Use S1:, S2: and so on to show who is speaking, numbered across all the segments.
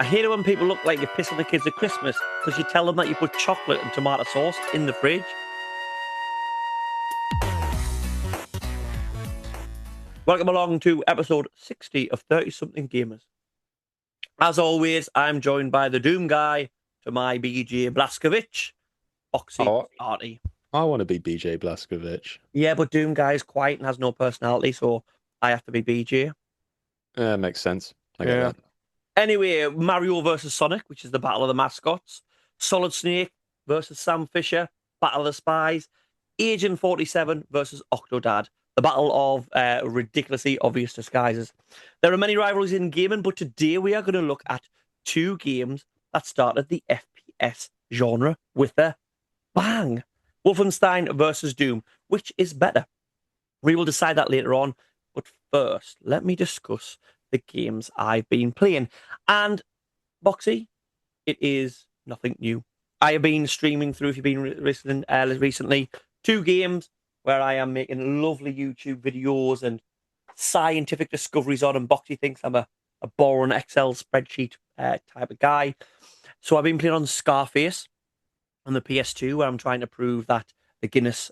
S1: I hate it when people look like you're pissing the kids at Christmas because you tell them that you put chocolate and tomato sauce in the fridge. Welcome along to episode 60 of 30 something Gamers. As always, I'm joined by the Doom Guy to my BJ Blazkowicz, Boxy
S2: Oh,
S1: Artie.
S2: I want to be BJ Blazkowicz.
S1: Yeah, but Doom Guy is quiet and has no personality, so I have to be BJ.
S2: Makes sense. I get
S1: Yeah.
S2: that.
S1: Anyway, Mario versus Sonic, which is the battle of the mascots. Solid Snake versus Sam Fisher, Battle of the Spies. Agent 47 versus Octodad, the battle of ridiculously obvious disguises. There are many rivalries in gaming, but today we are going to look at two games that started the FPS genre with a bang. Wolfenstein versus Doom. Which is better? We will decide that later on. But first, let me discuss the games I've been playing. And Boxy, it is nothing new. I have been streaming through, if you've been listening recently, two games where I am making lovely YouTube videos and scientific discoveries on, and Boxy thinks I'm a boring Excel spreadsheet type of guy. So I've been playing on Scarface on the PS2, where I'm trying to prove that the Guinness,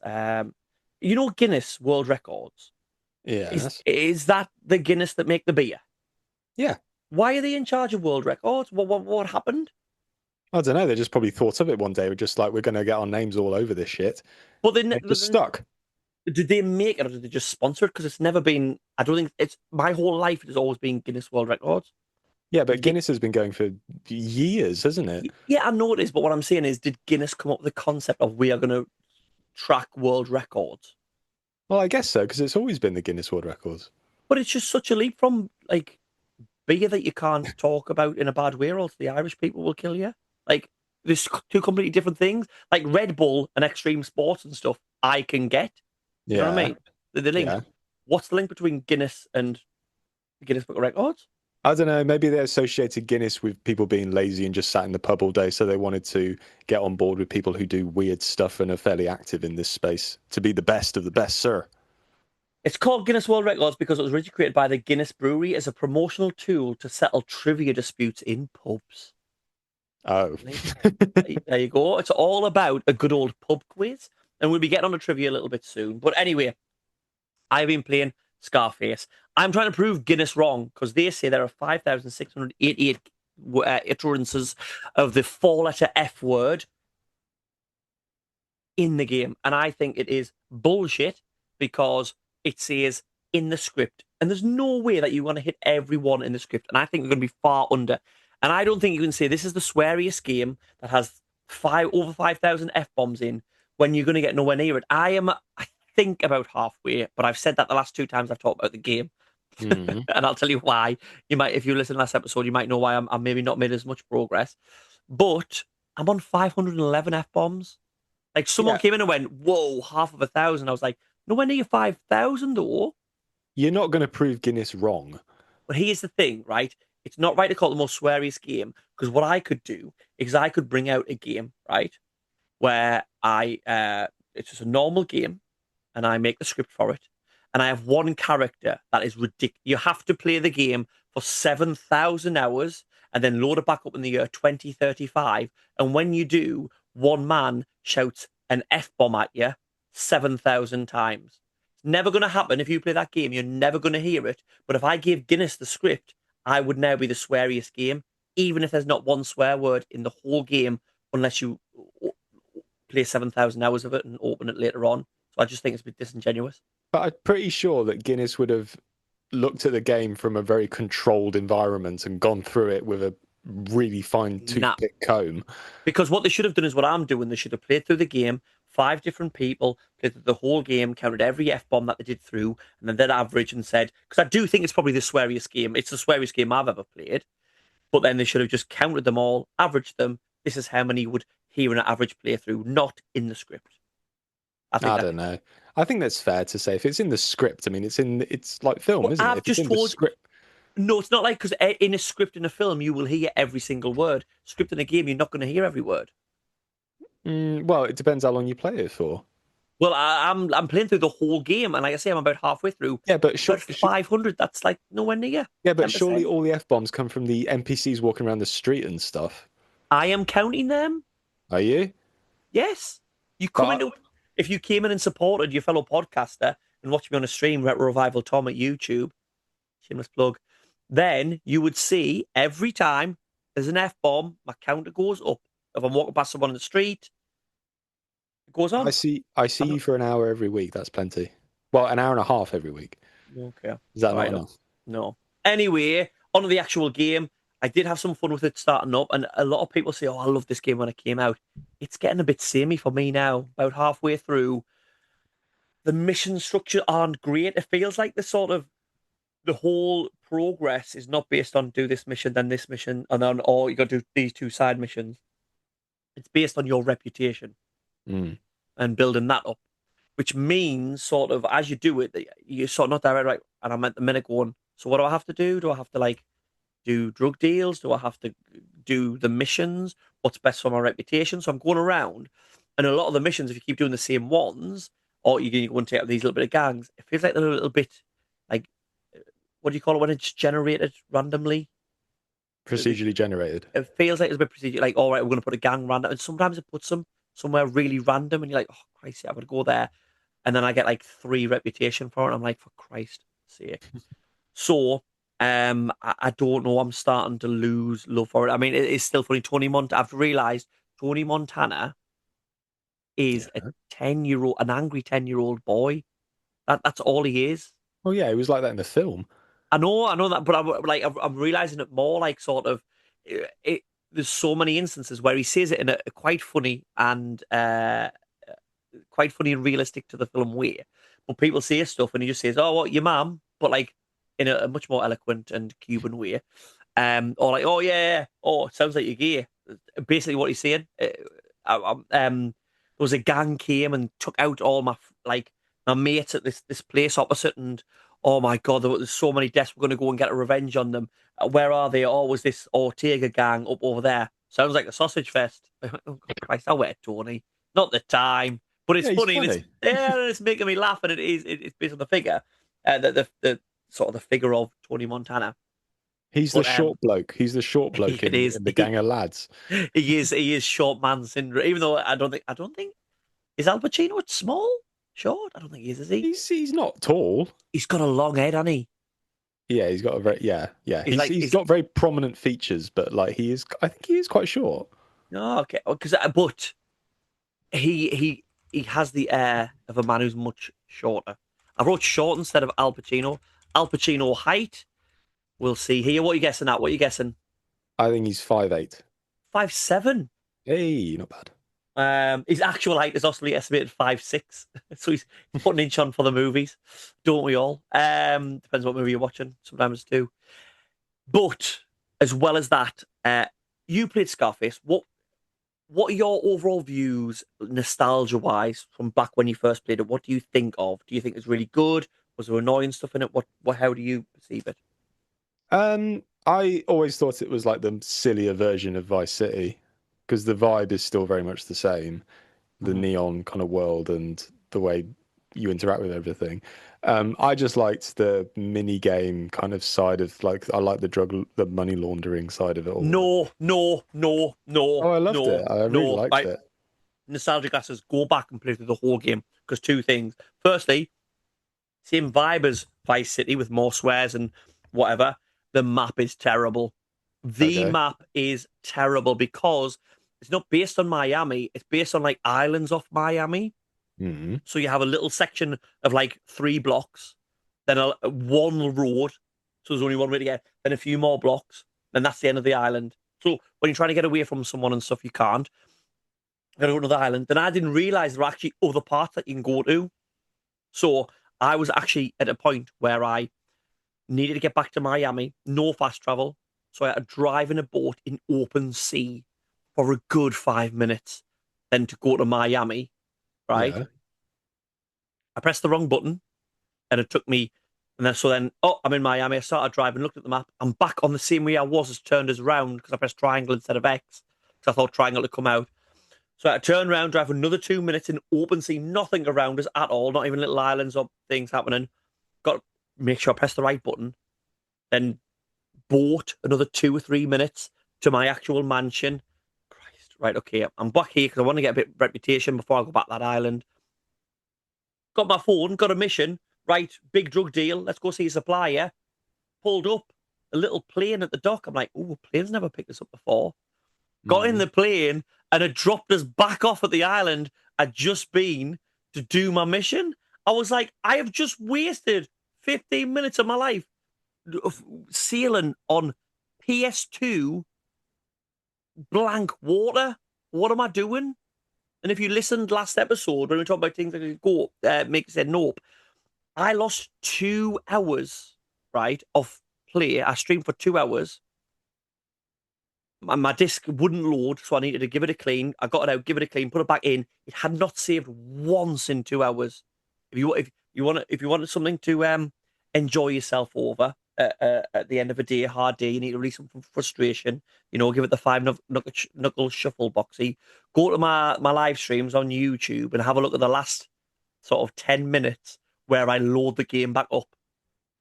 S1: Guinness World Records,
S2: Yes.
S1: is that the Guinness that make the beer?
S2: Yeah.
S1: Why are they in charge of world records? What happened?
S2: I don't know. They just probably thought of it one day. We're just like, we're going to get our names all over this shit.
S1: But then,
S2: It just stuck.
S1: did they make it or did they just sponsor it? Because it's never been. I don't think it's my whole life. It has always been Guinness World Records.
S2: Yeah, but
S1: Gu-
S2: Guinness has been going for years, hasn't it?
S1: yeah, I know it is. But what I'm saying is, did Guinness come up with the concept of we are going to track world records?
S2: Well, I guess so, because it's always been the Guinness World Records.
S1: But it's just such a leap from like beer that you can't talk about in a bad way, or else the Irish people will kill you. Like there's two completely different things. Like Red Bull and extreme sports and stuff, I can get. You know what I
S2: Yeah.
S1: mean? The link.
S2: Yeah.
S1: What's the link between Guinness and the Guinness Book of Records?
S2: I don't know. Maybe they associated Guinness with people being lazy and just sat in the pub all day. So they wanted to get on board with people who do weird stuff and are fairly active in this space to be the best of the best, sir.
S1: It's called Guinness World Records because it was originally created by the Guinness Brewery as a promotional tool to settle trivia disputes in pubs.
S2: Oh.
S1: There you go. It's all about a good old pub quiz, and we'll be getting on to trivia a little bit soon. But anyway, I've been playing Scarface. I'm trying to prove Guinness wrong because they say there are 5,688 utterances of the four-letter F word in the game, and I think it is bullshit because it says in the script, and there's no way that you want to hit everyone in the script, and I think you're going to be far under. And I don't think you can say this is the sweariest game that has over 5,000 F bombs in when you're going to get nowhere near it. I think, about halfway, but I've said that the last two times I've talked about the game,
S2: Mm.
S1: and I'll tell you why. You might, if you listen to last episode, you might know why I'm maybe not made as much progress, but I'm on 511 F bombs. Like someone
S2: Yeah.
S1: came in and went, "Whoa, half of 1,000." I was like, "Nowhere near 5,000 though."
S2: You're not going to prove Guinness wrong.
S1: But here's the thing, right? It's not right to call it the most sweariest game because what I could do is I could bring out a game, right, where it's just a normal game, and I make the script for it, and I have one character that is ridiculous. You have to play the game for 7,000 hours and then load it back up in the year 2035, and when you do, one man shouts an F bomb at you 7,000 times. It's never going to happen if you play that game. You're never going to hear it. But if I gave Guinness the script, I would now be the sweariest game, even if there's not one swear word in the whole game, unless you play 7,000 hours of it and open it later on. So I just think it's a bit disingenuous.
S2: But I'm pretty sure that Guinness would have looked at the game from a very controlled environment and gone through it with a really fine
S1: Nah,
S2: toothpick comb.
S1: because what they should have done is what I'm doing. They should have played through the game, five different people, played through the whole game, counted every F bomb that they did through, and then they'd average and said, because I do think it's probably the sweariest game. It's the sweariest game I've ever played. But then they should have just counted them all, averaged them. This is how many you would hear in an average playthrough, not in the script. I think
S2: I
S1: that.
S2: don't know. I think that's fair to say. If it's in the script, I mean, it's like film,
S1: But
S2: isn't it?
S1: I've
S2: If it's
S1: just
S2: in the
S1: told.
S2: script,
S1: No, it's not like because in a script in a film you will hear every single word. Script in a game, you're not going to hear every word.
S2: well, it depends how long you play it for.
S1: Well, I'm playing through the whole game, and like I say, I'm about halfway through.
S2: Yeah, but
S1: About 500. That's like nowhere near
S2: yeah, but surely
S1: 10%.
S2: all the F bombs come from the NPCs walking around the street and stuff.
S1: I am counting them.
S2: Are you?
S1: Yes. You come
S2: But
S1: into If you came in and supported your fellow podcaster and watched me on a stream, Retro Revival Tom at YouTube, shameless plug, then you would see every time there's an F bomb, my counter goes up. If I'm walking past someone in the street, it goes on.
S2: I see
S1: I'm
S2: you
S1: not
S2: for an hour every week. That's plenty. Well, an hour and a half every week.
S1: okay.
S2: Is that
S1: All
S2: not
S1: right. No.
S2: enough?
S1: No. Anyway, on to the actual game. I did have some fun with it starting up, and a lot of people say, "Oh, I love this game when it came out." It's getting a bit samey for me now. About halfway through, the mission structure aren't great. It feels like the whole progress is not based on do this mission, then this mission, and then or you got to do these two side missions. It's based on your reputation
S2: Mm.
S1: and building that up, which means sort of as you do it, you're sort of not direct right. And I'm at the minute going, so what do I have to do? Do I have to like do drug deals? Do I have to do the missions? What's best for my reputation? So I'm going around, and a lot of the missions, if you keep doing the same ones, or you go and take out these little bit of gangs, it feels like they're a little bit like what do you call it when it's generated randomly?
S2: Procedurally generated.
S1: It feels like it's a bit procedure. Like, all right, we're going to put a gang random, and sometimes it puts them somewhere really random, and you're like, oh Christ, I've got to go there, and then I get like 3 reputation for it. I'm like, for Christ's sake. So, I don't know. I'm starting to lose love for it. I mean, it's still funny. I've realized Tony Montana is a
S2: Yeah.
S1: 10-year-old, an angry 10-year-old boy. That's all he is.
S2: Oh yeah, it was like that in the film.
S1: I know that, but I'm realizing it more. Like, sort of, there's so many instances where he says it in a quite funny and quite funny and realistic to the film way. But people say stuff, and he just says, "Oh, what your mum?" But like in a much more eloquent and Cuban way. Or like, "Oh yeah, oh, it sounds like you're gay." Basically, what he's saying. There was a gang came and took out all my mates at this place opposite, and oh my god, there's so many deaths. We're going to go and get a revenge on them. Where are they? Oh, was this Ortega gang up over there? Sounds like a sausage fest. Oh Christ, I wet Tony. Not the time. But it's
S2: Yeah, he's
S1: funny, and it's
S2: funny.
S1: yeah, it's making me laugh, and it's based on the figure, the sort of the figure of Tony Montana.
S2: He's the
S1: But
S2: short bloke. He's the short bloke
S1: it is
S2: in the gang of lads.
S1: he is short man syndrome. Even though I don't think is Al Pacino small, short. I don't think he is he?
S2: He's not tall.
S1: He's got a long head, hasn't he?
S2: Yeah, he's got a very yeah. He's
S1: He's
S2: got very prominent features, but like he is. I think he is quite short.
S1: no okay because but he has the air of a man who's much shorter. I wrote short instead of Al Pacino. Al Pacino height. We'll see here. What are you guessing at? What are you guessing?
S2: I think he's 5'8".
S1: 5'7".
S2: Hey, not bad.
S1: His actual height is also estimated 5'6", so he's put an inch on for the movies, don't we all? Depends what movie you're watching. Sometimes too. But as well as that, you played Scarface. What are your overall views, nostalgia wise, from back when you first played it? What do you think of? Do you think it's really good? Was there annoying stuff in it? What how do you perceive it?
S2: I always thought it was like the sillier version of Vice City because the vibe is still very much the same, the
S1: Mhm.
S2: neon kind of world and the way you interact with everything. I just liked the mini game kind of side of like I like the money laundering side of it all.
S1: No, no, no, no,
S2: Oh, I loved it.
S1: no,
S2: I really
S1: no.
S2: liked
S1: Right,
S2: it.
S1: nostalgia glasses. Go back and play through the whole game because two things. Firstly, same vibe as Vice City with more swears and whatever. The map is terrible. The
S2: Okay.
S1: map is terrible because it's not based on Miami. It's based on like islands off Miami.
S2: Hmm.
S1: So you have a little section of like 3 blocks, then one road. So there's only one way to get. Then a few more blocks. Then that's the end of the island. So when you're trying to get away from someone and stuff, you can't. You gotta go to another island. Then I didn't realize there are actually other parts that you can go to. So I was actually at a point where I needed to get back to Miami, no fast travel. So I had to drive in a boat in open sea for a good 5 minutes, then to go to Miami, right?
S2: Yeah.
S1: I pressed the wrong button and it took me, and then so then, oh, I'm in Miami. I started driving, looked at the map. I'm back on the same way I was, as turned us around because I pressed triangle instead of X because I thought triangle would come out. So I turn around, drive another 2 minutes in open sea, nothing around us at all, not even little islands or things happening. Got to make sure I press the right button. Then boat another 2 or 3 minutes to my actual mansion. Christ, right, okay, I'm back here because I want to get a bit of reputation before I go back to that island. Got my phone, got a mission. Right, big drug deal. Let's go see a supplier. Pulled up a little plane at the dock. I'm like, oh, plane's never picked us up before. Got in
S2: Mm.
S1: the plane and it dropped us back off at the island I'd just been to do my mission. I was like, I have just wasted 15 minutes of my life sailing on PS2 blank water. What am I doing? And if you listened last episode when we talked about things like go, Mick said nope. I lost 2 hours, right, of play. I streamed for 2 hours. My disc wouldn't load, so I needed to give it a clean. I got it out, give it a clean, put it back in. It had not saved once in 2 hours. If you wanted something to enjoy yourself over at the end of a day, a hard day, you need to release some frustration. Give it the knuckle shuffle boxy. Go to my live streams on YouTube and have a look at the last sort of 10 minutes where I load the game back up,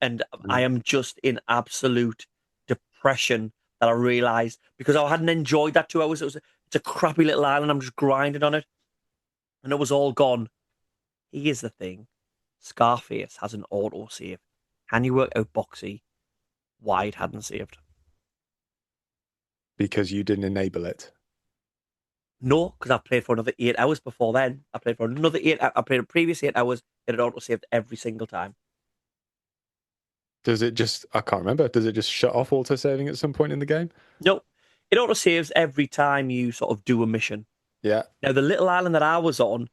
S1: and I
S2: Mm.
S1: am just in absolute depression that I realised because I hadn't enjoyed that 2 hours. It's a crappy little island. I'm just grinding on it, and it was all gone. Here's the thing: Scarface has an auto save. Can you work out, Boxy, why it hadn't saved?
S2: Because you didn't enable it.
S1: No, because I played for another 8 hours before then. I played for another eight. I played a previous 8 hours. It had auto saved every single time.
S2: Does it just, I can't remember, does it just shut off autosaving at some point in the game?
S1: No, it auto saves every time you sort of do a mission.
S2: Yeah.
S1: Now, the little island that I was on,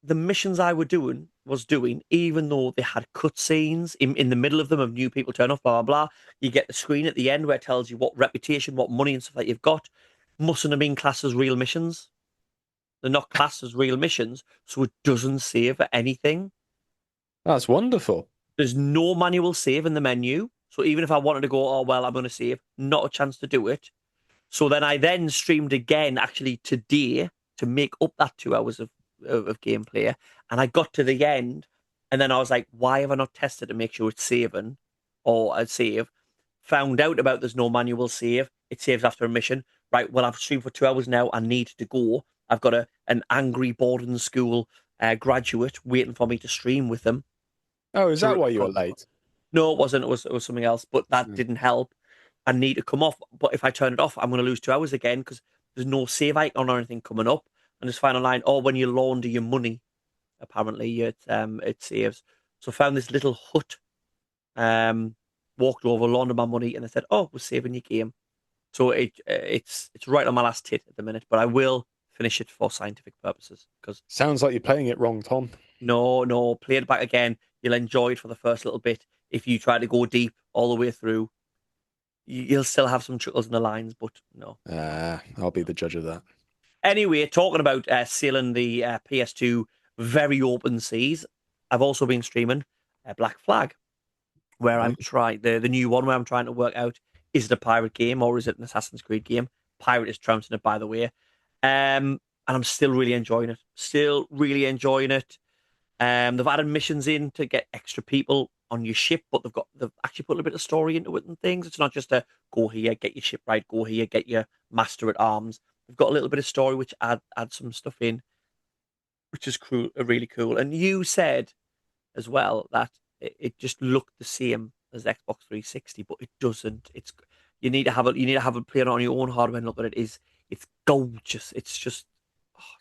S1: the missions I was doing, even though they had cutscenes in the middle of them of new people turn off, blah blah blah. You get the screen at the end where it tells you what reputation, what money, and stuff that you've got. Mustn't have been classed as real missions. They're not classed as real missions, so it doesn't save for anything.
S2: That's wonderful.
S1: There's no manual save in the menu, so even if I wanted to go, oh well, I'm going to save, not a chance to do it. So then I then streamed again, actually today, to make up that 2 hours of gameplay. And I got to the end, and then I was like, why have I not tested to make sure it's saving or a save? Found out about there's no manual save. It saves after a mission. Right, well, I've streamed for 2 hours now. I need to go. I've got an angry boarding school graduate waiting for me to stream with them.
S2: Oh, is that
S1: To,
S2: why you were late?
S1: no, it wasn't. It was something else, but that
S2: Mm.
S1: didn't help. I need to come off, but if I turn it off, I'm going to lose 2 hours again because there's no save icon or anything coming up. And just find online, oh, when you launder your money, apparently it saves. So I found this little hut, um, walked over, laundered my money, and they said, oh, we're saving your game. So it's right on my last tit at the minute, but I will finish it for scientific purposes because
S2: Sounds like you're playing it wrong, Tom.
S1: no, play it back again. You'll enjoy it for the first little bit. If you try to go deep all the way through, you'll still have some chuckles in the lines, but no.
S2: I'll be the judge of that.
S1: Anyway, talking about sailing the PS2 very open seas, I've also been streaming Black Flag, where I'm
S2: Right.
S1: trying the new one where I'm trying to work out, is it a pirate game or is it an Assassin's Creed game? Pirate is trouncing it, by the way. And I'm still really enjoying it. Still really enjoying it. They've added missions in to get extra people on your ship, but they've actually put a bit of story into it and things. It's not just a go here, get your ship right, go here, get your master at arms. They've got a little bit of story which add some stuff in, which is cool, really cool. And you said as well that it just looked the same as Xbox 360, but it doesn't. You need to have it playing on your own hardware and look at it. It's gorgeous. It's just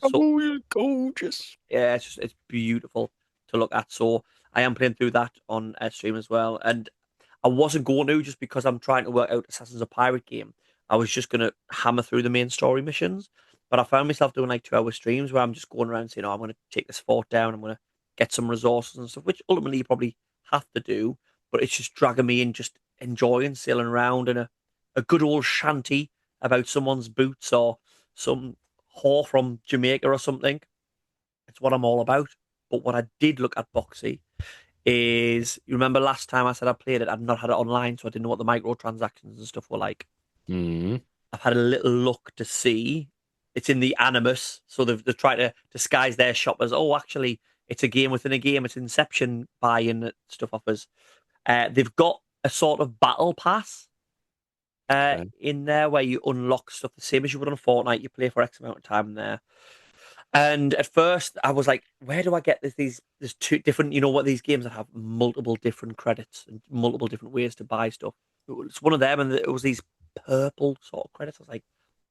S1: so
S2: Oh, you're gorgeous.
S1: yeah, it's beautiful to look at. So I am playing through that on stream as well, and I wasn't going to just because I'm trying to work out Assassin's a pirate game. I was just gonna hammer through the main story missions, but I found myself doing like 2 hour streams where I'm just going around saying, "Oh, I'm gonna take this fort down. I'm gonna get some resources and stuff," which ultimately you probably have to do. But it's just dragging me in, just enjoying sailing around in a good old shanty about someone's boots or some whore from Jamaica or something. It's what I'm all about. But what I did look at, Boxy, is you remember last time I said I played it, I'd not had it online, so I didn't know what the microtransactions and stuff were like.
S2: Mm.
S1: I've had a little look to see. it's in the Animus, so they've tried to disguise their shop as, oh, actually, it's a game within a game. It's Inception buy-in that stuff offers. They've got a sort of battle pass
S2: Okay.
S1: in there where you unlock stuff the same as you would on Fortnite. You play for X amount of time in there. And at first, I was like, where do I get these? There's two different, what, these games that have multiple different credits and multiple different ways to buy stuff. It's one of them, and it was these purple sort of credits. I was like,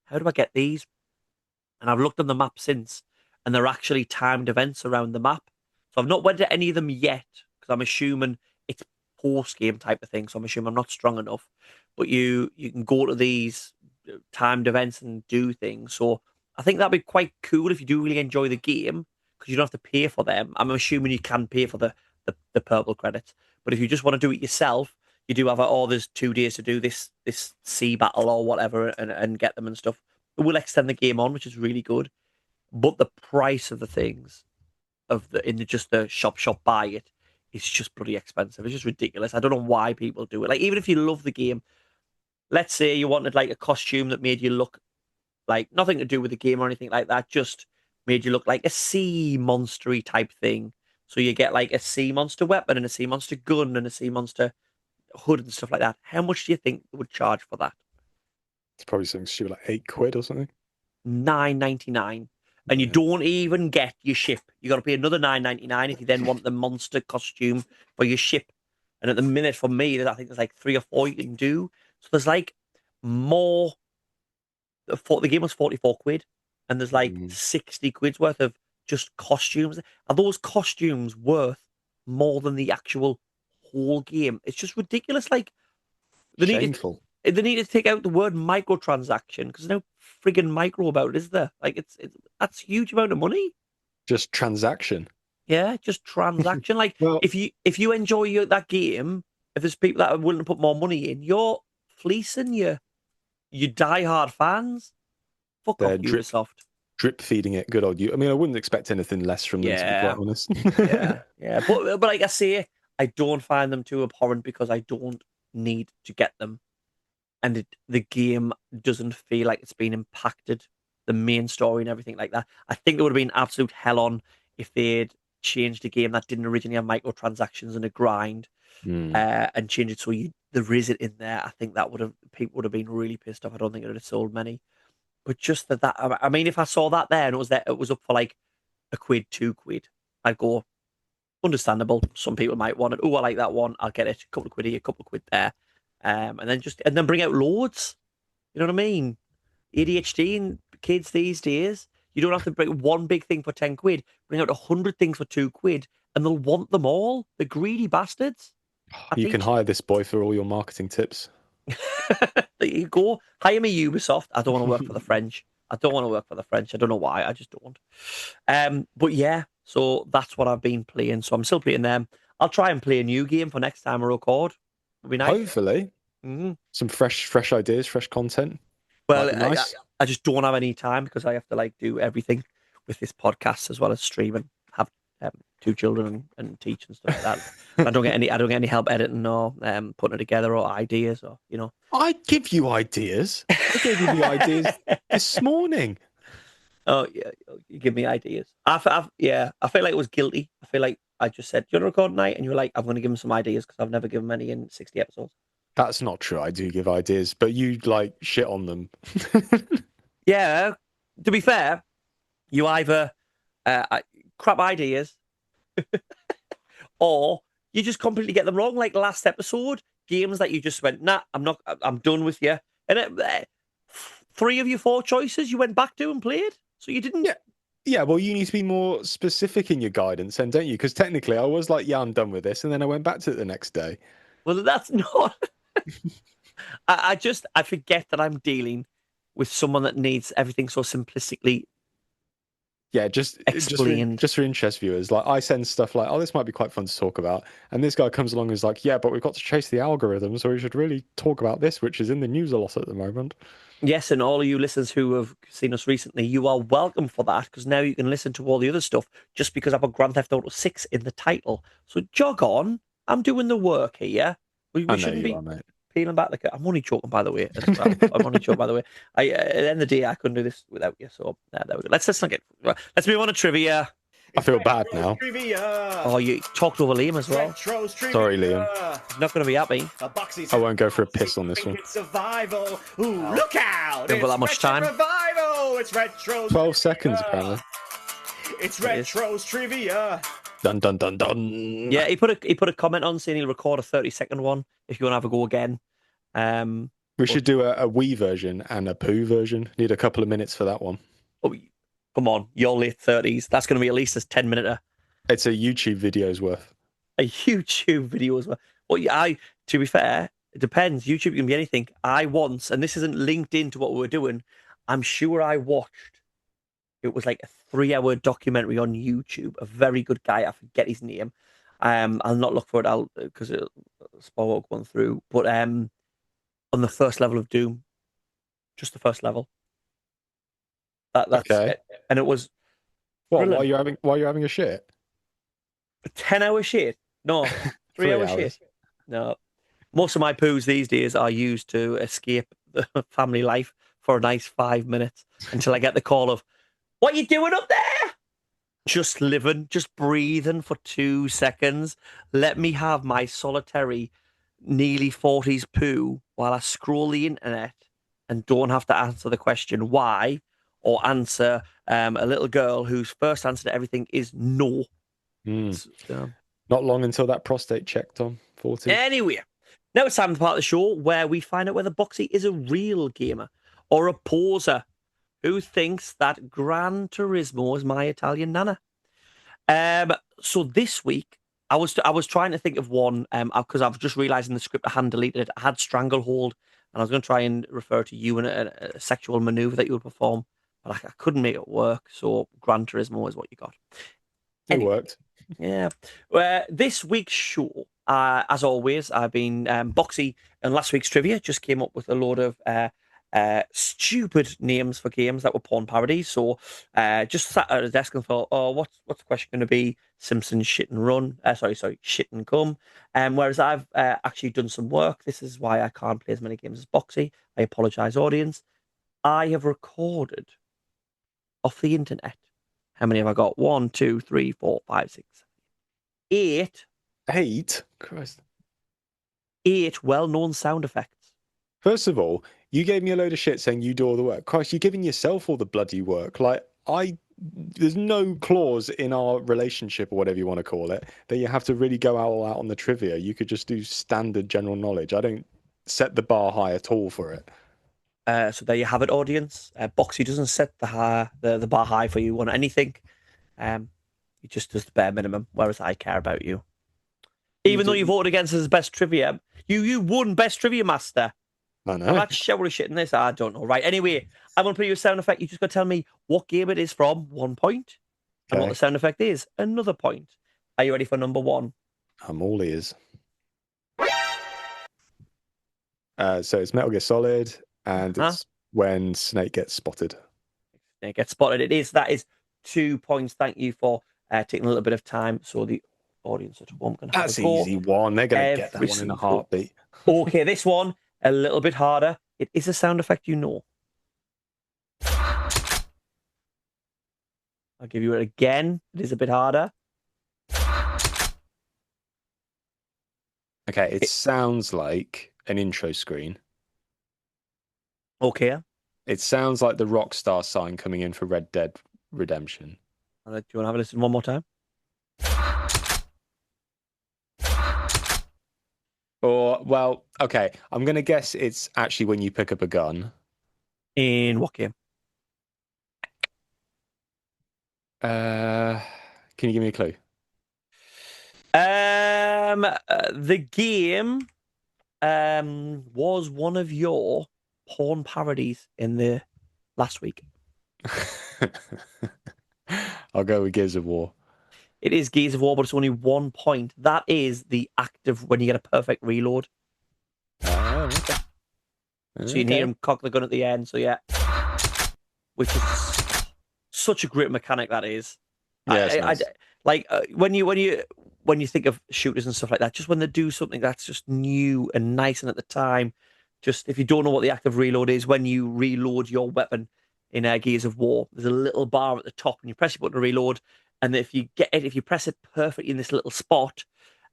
S1: how do I get these? And I've looked on the map since, and they're actually timed events around the map. So I've not went to any of them yet because I'm assuming it's post game type of thing. So I'm assuming I'm not strong enough. But you can go to these timed events and do things. So I think that'd be quite cool if you do really enjoy the game because you don't have to pay for them. I'm assuming you can pay for the purple credits, but if you just want to do it yourself, you do have there's 2 days to do this sea battle or whatever and get them and stuff. It will extend the game on, which is really good. But the price of the things just the shop buy it is just bloody expensive. It's just ridiculous. I don't know why people do it. Like even if you love the game, let's say you wanted like a costume that made you look like nothing to do with the game or anything like that, just made you look like a sea monstery type thing. So you get like a sea monster weapon and a sea monster gun and a sea monster hood and stuff like that. How much do you think they would charge for that?
S2: It's probably something stupid like £8 or something.
S1: 9.99, and you
S2: Yeah.
S1: don't even get your ship. You got to pay another 9.99 if you then want the monster costume for your ship. And at the minute, for me, I think there's like 3 or 4 you can do. So there's like more. The game was 44 quid, and there's like
S2: Mm.
S1: 60 quid's worth of just costumes. Are those costumes worth more than the actual whole game? It's just ridiculous. Like they need
S2: Shameful.
S1: they need to take out the word microtransaction because there's no friggin' micro about it, is there? Like it's that's a huge amount of money.
S2: Just transaction.
S1: Yeah, just transaction. Like
S2: Well,
S1: if you enjoy that game, if there's people that are willing to put more money in, you're fleecing your diehard fans. Fuck off,
S2: they're
S1: Ubisoft.
S2: drip feeding it. Good old you. I mean, I wouldn't expect anything less from them, to be quite
S1: Yeah,
S2: honest.
S1: yeah. But like I say, I don't find them too abhorrent because I don't need to get them. And the game doesn't feel like it's been impacted, the main story and everything like that. I think there would have been absolute hell on if they'd changed a game that didn't originally have microtransactions and a grind,
S2: Mm.
S1: and changed it so there is it in there. I think that people would have been really pissed off. I don't think it would have sold many. But just that, I mean, if I saw that there and it was up for like a quid, 2 quid, I'd go, understandable. Some people might want it. Oh, I like that one. I'll get it. A couple of quid here, a couple of quid there. And then bring out loads. You know what I mean? ADHD and kids these days, you don't have to bring one big thing for 10 quid. Bring out 100 things for 2 quid, and they'll want them all. The greedy bastards. I
S2: You can
S1: teach.
S2: hire this boy for all your marketing tips.
S1: There you go. Hire me Ubisoft. I don't want to work for the French. I don't want to work for the French. I don't know why. I just don't. But yeah, so that's what I've been playing. So I'm still playing them. I'll try and play a new game for next time I record. It'll be nice.
S2: Hopefully,
S1: Mhm.
S2: some fresh ideas, fresh content might
S1: Well,
S2: be
S1: I, I
S2: nice.
S1: I just don't have any time because I have to like do everything with this podcast as well as stream and have 2 children and teach and stuff like that. I don't get any help editing or putting it together or ideas or.
S2: I give you ideas. I gave you the ideas this morning.
S1: Oh yeah, you give me ideas. Yeah, I feel like it was guilty. I feel like I just said, "Do you want to record tonight?" And you were like, "I'm going to give him some ideas because I've never given many in 60 episodes."
S2: That's not true. I do give ideas, but you like shit on them.
S1: Yeah. To be fair, you either crap ideas or you just completely get them wrong. Like last episode, games that you just went, "Nah, I'm not. I'm done with you." And 3 of your 4 choices you went back to and played, so you didn't.
S2: Yeah. Yeah, well, you need to be more specific in your guidance, then, don't you? Because technically, I was like, "Yeah, I'm done with this," and then I went back to it the next day.
S1: Well, that's not. I forget that I'm dealing with someone that needs everything so simplistically
S2: Yeah, just
S1: explained.
S2: for interest viewers, like I send stuff like, "Oh, this might be quite fun to talk about," and this guy comes along and is like, "Yeah, but we've got to chase the algorithm, so we should really talk about this, which is in the news a lot at the moment."
S1: Yes, and all of you listeners who have seen us recently, you are welcome for that because now you can listen to all the other stuff just because I put Grand Theft Auto 6 in the title. So jog on. I'm doing the work here. We
S2: I know
S1: shouldn't
S2: you
S1: be
S2: are, mate.
S1: peeling back the curtain. I'm only joking, by the way, as well. I'm only joking, by the way. At the end of the day, I couldn't do this without you. So there we go. Let's not get. Let's move on to trivia.
S2: I feel bad now.
S3: Trivia.
S1: Oh, you talked over Liam as well.
S3: Retro's trivia.
S2: Sorry, Liam.
S1: He's not going to be happy.
S2: I won't go for a piss on this one.
S3: Survival. Ooh, look out!
S1: Don't got that much time.
S3: Revival. It's Retro's
S2: 12 seconds, apparently.
S3: It's Retro's trivia.
S2: Dun, dun, dun, dun.
S1: Yeah, he put a comment on saying he'll record a 30-second one if you want to have a go again.
S2: We should do a wee version and a poo version. Need a couple of minutes for that one.
S1: Oh, come on, your late 30s. That's going to be at least a 10-minute.
S2: It's a YouTube video's worth.
S1: A YouTube video as well. Well, to be fair, it depends. YouTube can be anything. I once, and this isn't linked into what we were doing, I'm sure I watched, it was like a 3-hour documentary on YouTube. A very good guy. I forget his name. I'll not look for it because it'll spoil going through. But on the first level of Doom, just the first level. That's
S2: Okay.
S1: it. And it was
S2: What?
S1: brilliant.
S2: While you're having a shit?
S1: A 10-hour shit. No, 3-hour shit. No. Most of my poos these days are used to escape the family life for a nice 5 minutes until I get the call of, "What you doing up there?" Just living, just breathing for 2 seconds. Let me have my solitary nearly 40s poo while I scroll the internet and don't have to answer the question why or answer a little girl whose first answer to everything is no. So,
S2: Not long until that prostate check, Tom. 40.
S1: anyway, now it's time for the part of the show where we find out whether Boxy is a real gamer or a poser who thinks that Gran Turismo is my Italian nana. So this week, I was trying to think of one because I've just realised in the script I hadn't deleted it. I had Stranglehold, and I was going to try and refer to you in a sexual manoeuvre that you would perform, but I couldn't make it work. So Gran Turismo is what you got.
S2: It worked.
S1: Yeah. This week's show, as always, I've been Boxy, and last week's trivia just came up with a load of stupid names for games that were porn parodies. So just sat at a desk and thought, oh, what's the question going to be? Simpsons shit and run. Sorry, shit and come. Whereas I've actually done some work. This is why I can't play as many games as Boxy. I apologise, audience. I have recorded off the internet. How many have I got? 1, 2, 3, 4, 5, 6, 8.
S2: 8? Christ.
S1: 8 well-known sound effects.
S2: First of all, you gave me a load of shit saying you do all the work. Christ, you're giving yourself all the bloody work. Like, there's no clause in our relationship or whatever you want to call it that you have to really go all out on the trivia. You could just do standard general knowledge. I don't set the bar high at all for it.
S1: So there you have it, audience. Boxy doesn't set the bar high for you on anything. He just does the bare minimum, whereas I care about you. Even though you voted against us as best trivia, you won best trivia master.
S2: I know.
S1: I'm not showery shit in this. I don't know. Right. Anyway, I'm going to put you a sound effect. You just got to tell me what game it is from, 1 point, and what the sound effect is, another point. Are you ready for number 1?
S2: I'm all ears. So it's Metal Gear Solid, and it's when Snake gets spotted.
S1: Snake gets spotted. That is 2 points. Thank you for taking a little bit of time. So the audience at home can have
S2: That's
S1: a go.
S2: easy one. They're going to get that one in a heartbeat.
S1: Okay, this one, a little bit harder. It is a sound effect you know. I'll give you it again. It is a bit harder.
S2: Okay, it sounds like an intro screen.
S1: Okay.
S2: It sounds like the Rockstar sign coming in for Red Dead Redemption.
S1: Do you want to have a listen one more time?
S2: Or, well, okay, I'm going to guess it's actually when you pick up a gun.
S1: In what game?
S2: Can you give me a clue?
S1: The game was one of your porn parodies in the last week.
S2: I'll go with Gears of War.
S1: It is Gears of War, but it's only 1 point. That is the active when you get a perfect reload.
S2: Oh, okay.
S1: So you hear him cock the gun at the end. So yeah, which is such a great mechanic that is.
S2: Yeah, it's nice.
S1: Like when you when you think of shooters and stuff like that, just when they do something that's just new and nice and at the time, just if you don't know what the active reload is, when you reload your weapon in Gears of War, there's a little bar at the top and you press your button to reload. And if you press it perfectly in this little spot,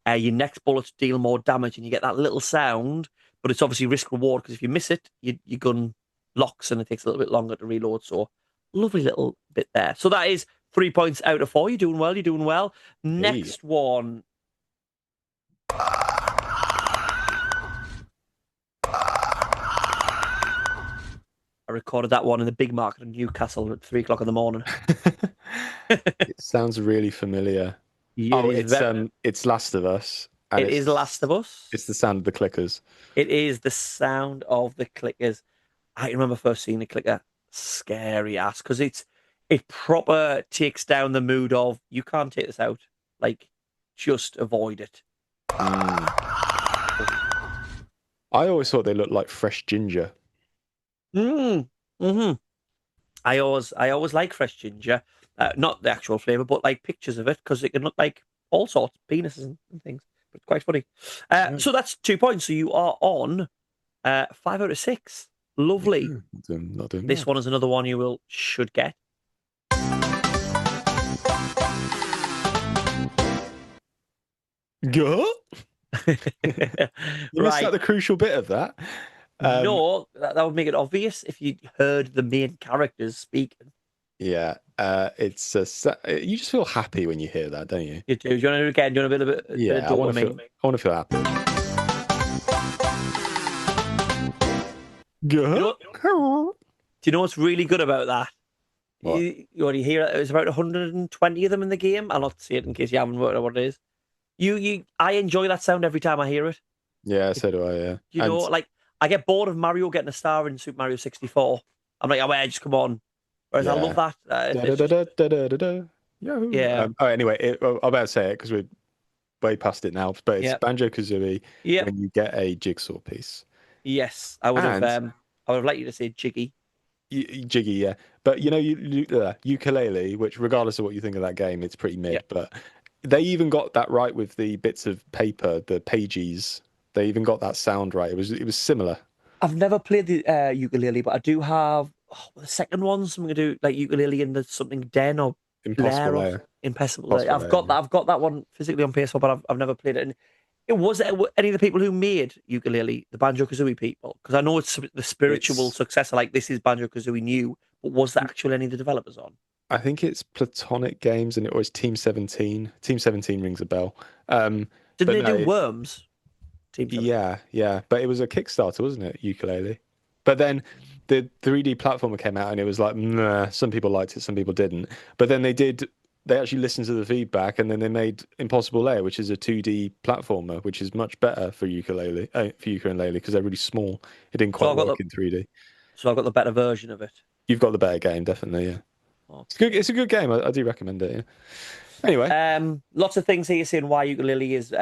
S1: your next bullets deal more damage and you get that little sound, but it's obviously risk reward because if you miss it, your gun locks and it takes a little bit longer to reload. So lovely little bit there. So that is 3 points out of 4. You're doing well. You're doing well. Next one. I recorded that one in the big market in Newcastle at 3 o'clock in the morning.
S2: It sounds really familiar. It's Last of Us. And
S1: it is Last of Us.
S2: It's the sound of the clickers.
S1: It is the sound of the clickers. I remember first seeing the clicker, scary ass, because it proper takes down the mood of you can't take this out. Like, just avoid it.
S2: I always thought they looked like fresh ginger.
S1: Mm-hmm. I always like fresh ginger, not the actual flavor, but like pictures of it because it can look like all sorts, penises and things. But it's quite funny. So that's 2 points. So you are on 5 out of 6. Lovely.
S2: Not doing
S1: This
S2: bad.
S1: one is another one you should get.
S2: Go. You missed out the crucial bit of that.
S1: No, that would make it obvious if you heard the main characters speaking.
S2: Yeah, it's you just feel happy when you hear that, don't you?
S1: You do. Do you want to do it again? Do you want a bit of
S2: Yeah, I want to feel happy. Go.
S1: Do you know what's really good about that?
S2: What?
S1: You already hear it. There's about 120 of them in the game. I'll not say it in case you haven't worked out what it is. I enjoy that sound every time I hear it.
S2: Yeah, so do I. Yeah.
S1: You know, like I get bored of Mario getting a star in Super Mario 64. I'm like, oh, just come on. Whereas I love that.
S2: Yeah. Anyway, I'm about to say it because we're way past it now. But it's Banjo-Kazooie when you get a jigsaw piece.
S1: Yes, I would have liked you to say Jiggy.
S2: Jiggy, yeah. But ukulele, which regardless of what you think of that game, it's pretty mid. But they even got that right with the bits of paper, the pages. They even got that sound right. It was similar.
S1: I've never played the ukulele, but I do have the second one. Something to do like ukulele in the something den or
S2: Impossible Lair.
S1: Impossible Lair. I've got that one physically on PS4, but I've never played it. And it was any of the people who made ukulele, the Banjo-Kazooie people, because I know it's the spiritual successor. Like this is Banjo-Kazooie new, but was that actually any of the developers on?
S2: I think it's Platonic Games, and it was Team 17. Team 17 rings a bell.
S1: Didn't they do Worms? Team 17?
S2: Yeah. But it was a Kickstarter, wasn't it? Ukulele. But then the 3D platformer came out, and it was like, nah, some people liked it, some people didn't. But then they actually listened to the feedback, and then they made Impossible Lair, which is a 2D platformer, which is much better for ukulele because they're really small. It didn't quite work in 3D.
S1: So I've got the better version of it.
S2: You've got the better game, definitely. Yeah, it's good. It's a good game. I do recommend it. Yeah. Anyway,
S1: lots of things here saying why ukulele is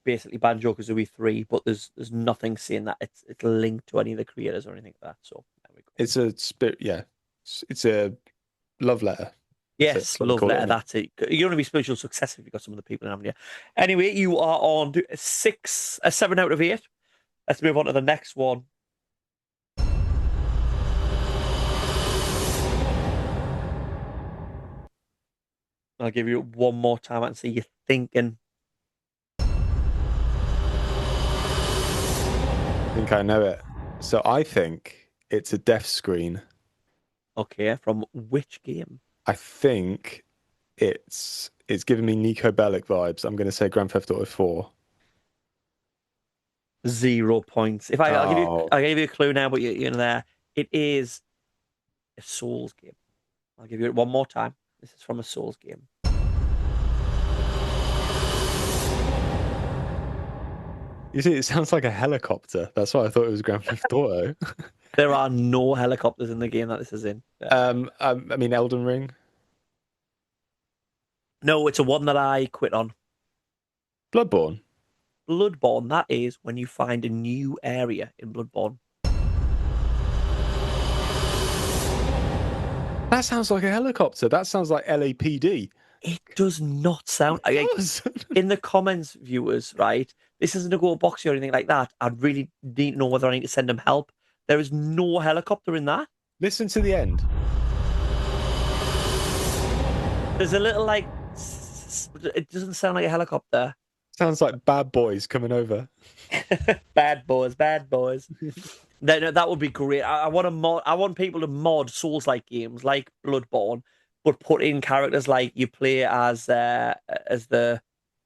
S1: basically Banjo-Kazooie 3, but there's nothing saying that it's linked to any of the creators or anything like that. So there we go.
S2: It's a spirit. Yeah, it's a love letter.
S1: Yes, love letter. That's it. You're going to be spiritual success if you've got some of the people in, haven't you? Anyway, you are on 7 out of 8. Let's move on to the next one. I'll give you one more time and see you thinking.
S2: I think I know it. So I think it's a death screen.
S1: Okay, from which game?
S2: I think it's giving me Nico Bellic vibes. I'm going to say Grand Theft Auto 4.
S1: 0 points. I'll give you a clue now, but you're in there. It is a Souls game. I'll give you it one more time. This is from a Souls game.
S2: You see, it sounds like a helicopter. That's why I thought it was Grand Theft Auto.
S1: There are no helicopters in the game that this is in.
S2: I mean, Elden Ring.
S1: No, it's a one that I quit on.
S2: Bloodborne.
S1: Bloodborne, that is when you find a new area in Bloodborne.
S2: That sounds like a helicopter. That sounds like LAPD.
S1: It does not sound.
S2: It does.
S1: In the comments, viewers, right? This isn't a go boxy or anything like that. I'd really need to know whether I need to send them help. There is no helicopter in that.
S2: Listen to the end.
S1: There's a little like. It doesn't sound like a helicopter.
S2: Sounds like bad boys coming over.
S1: Bad boys, bad boys. No, that would be great. I want to mod. I want people to mod Souls-like games like Bloodborne, but put in characters like you play as the.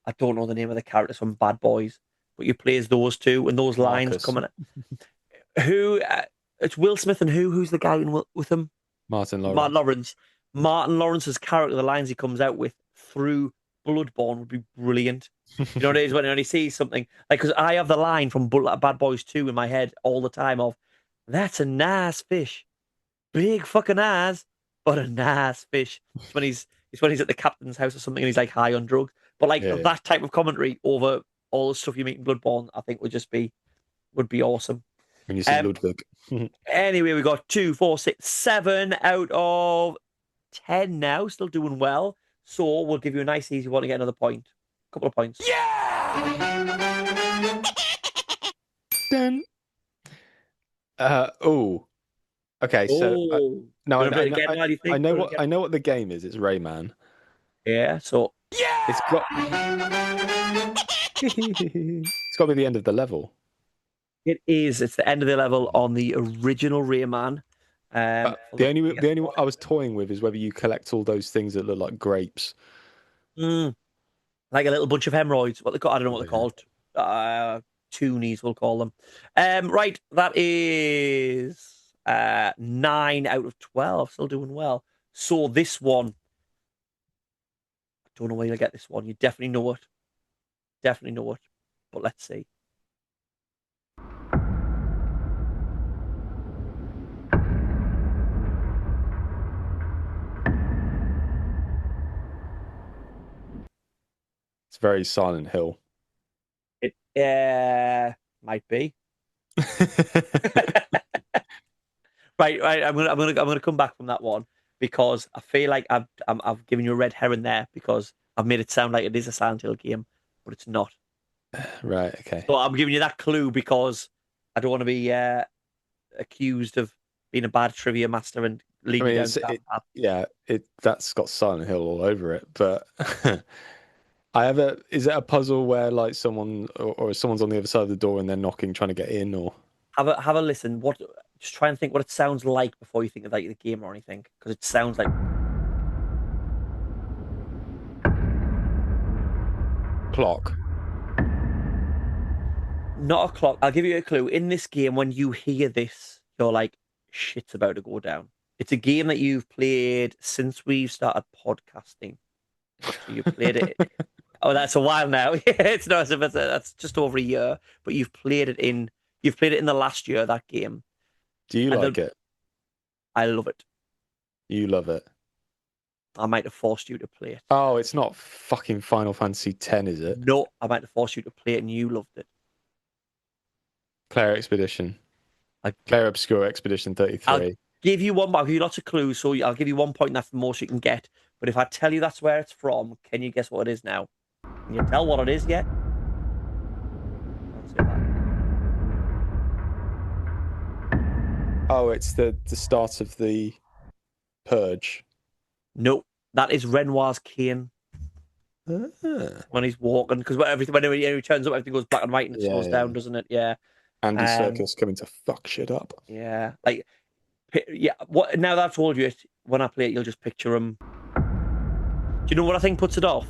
S1: I don't know the name of the characters from Bad Boys, but you play as those two, and those lines
S2: Marcus.
S1: coming. Who? It's Will Smith and who's the guy with him?
S2: Martin Lawrence.
S1: Martin Lawrence. Martin Lawrence's character, the lines he comes out with through Bloodborne would be brilliant. You know what it is when he sees something like, because I have the line from Bad Boys 2 in my head all the time of, "That's a nice fish, big fucking eyes, but a nice fish." It's when he's at the captain's house or something and he's like high on drugs. But like
S2: Yeah.
S1: that type of commentary over all the stuff you meet in Bloodborne, I think would be awesome.
S2: When you see Ludwig.
S1: Anyway, we got 2, 4, 6, 7 out of 10 now, still doing well. So we'll give you a nice easy one to get another point. Couple of points.
S2: Dun. Oh. Okay, so no,
S1: You wanna play it again? How do you think?
S2: I know what the game is. It's Rayman.
S1: Yeah, so
S2: It's got it's got to be the end of the level.
S1: it is. It's the end of the level on the original Rayman.
S2: The only one I was toying with is whether you collect all those things that look like grapes.
S1: Like a little bunch of hemorrhoids. What they call? I don't know what they're called. Toonies, we'll call them. Right, that is 9 out of 12. Still doing well. So this one, I don't know where you'll get this one. You definitely know it. Definitely know it. But let's see.
S2: It's very Silent Hill.
S1: It might be. Right. I'm gonna come back from that one because I feel like I've given you a red herring there because I've made it sound like it is a Silent Hill game, but it's not.
S2: Right. Okay.
S1: So I'm giving you that clue because I don't want to be accused of being a bad trivia master and leading down that path.
S2: That's got Silent Hill all over it. But is it a puzzle where like someone or someone's on the other side of the door and they're knocking, trying to get in, or
S1: have a listen. Just try and think what it sounds like before you think of like the game or anything, because it sounds like
S2: clock.
S1: not a clock. I'll give you a clue. In this game, when you hear this, you're like, shit's about to go down. It's a game that you've played since we've started podcasting. So you played it. Oh, that's a while now. It's not. That's just over a year. But you've played it in the last year. That game.
S2: Do you like it?
S1: I love it.
S2: You love it.
S1: I might have forced you to play it.
S2: Oh, it's not fucking Final Fantasy X, is it?
S1: No, I might have forced you to play it, and you loved it.
S2: Player Expedition. Player Obscure Expedition 33.
S1: I'll give you one. I'll give you lots of clues, so I'll give you 1 point. And that's the most you can get. But if I tell you that's where it's from, can you guess what it is now? Can you tell what it is yet? I'll say that.
S2: Oh, it's the start of the Purge.
S1: No, that is Renoir's cane. When he's walking, because whenever he turns up, everything goes black and white and it slows down, doesn't it? Yeah.
S2: Andy Serkis coming to fuck shit up.
S1: Yeah, What? Now that I've told you it, when I play it, you'll just picture him. Do you know what I think puts it off?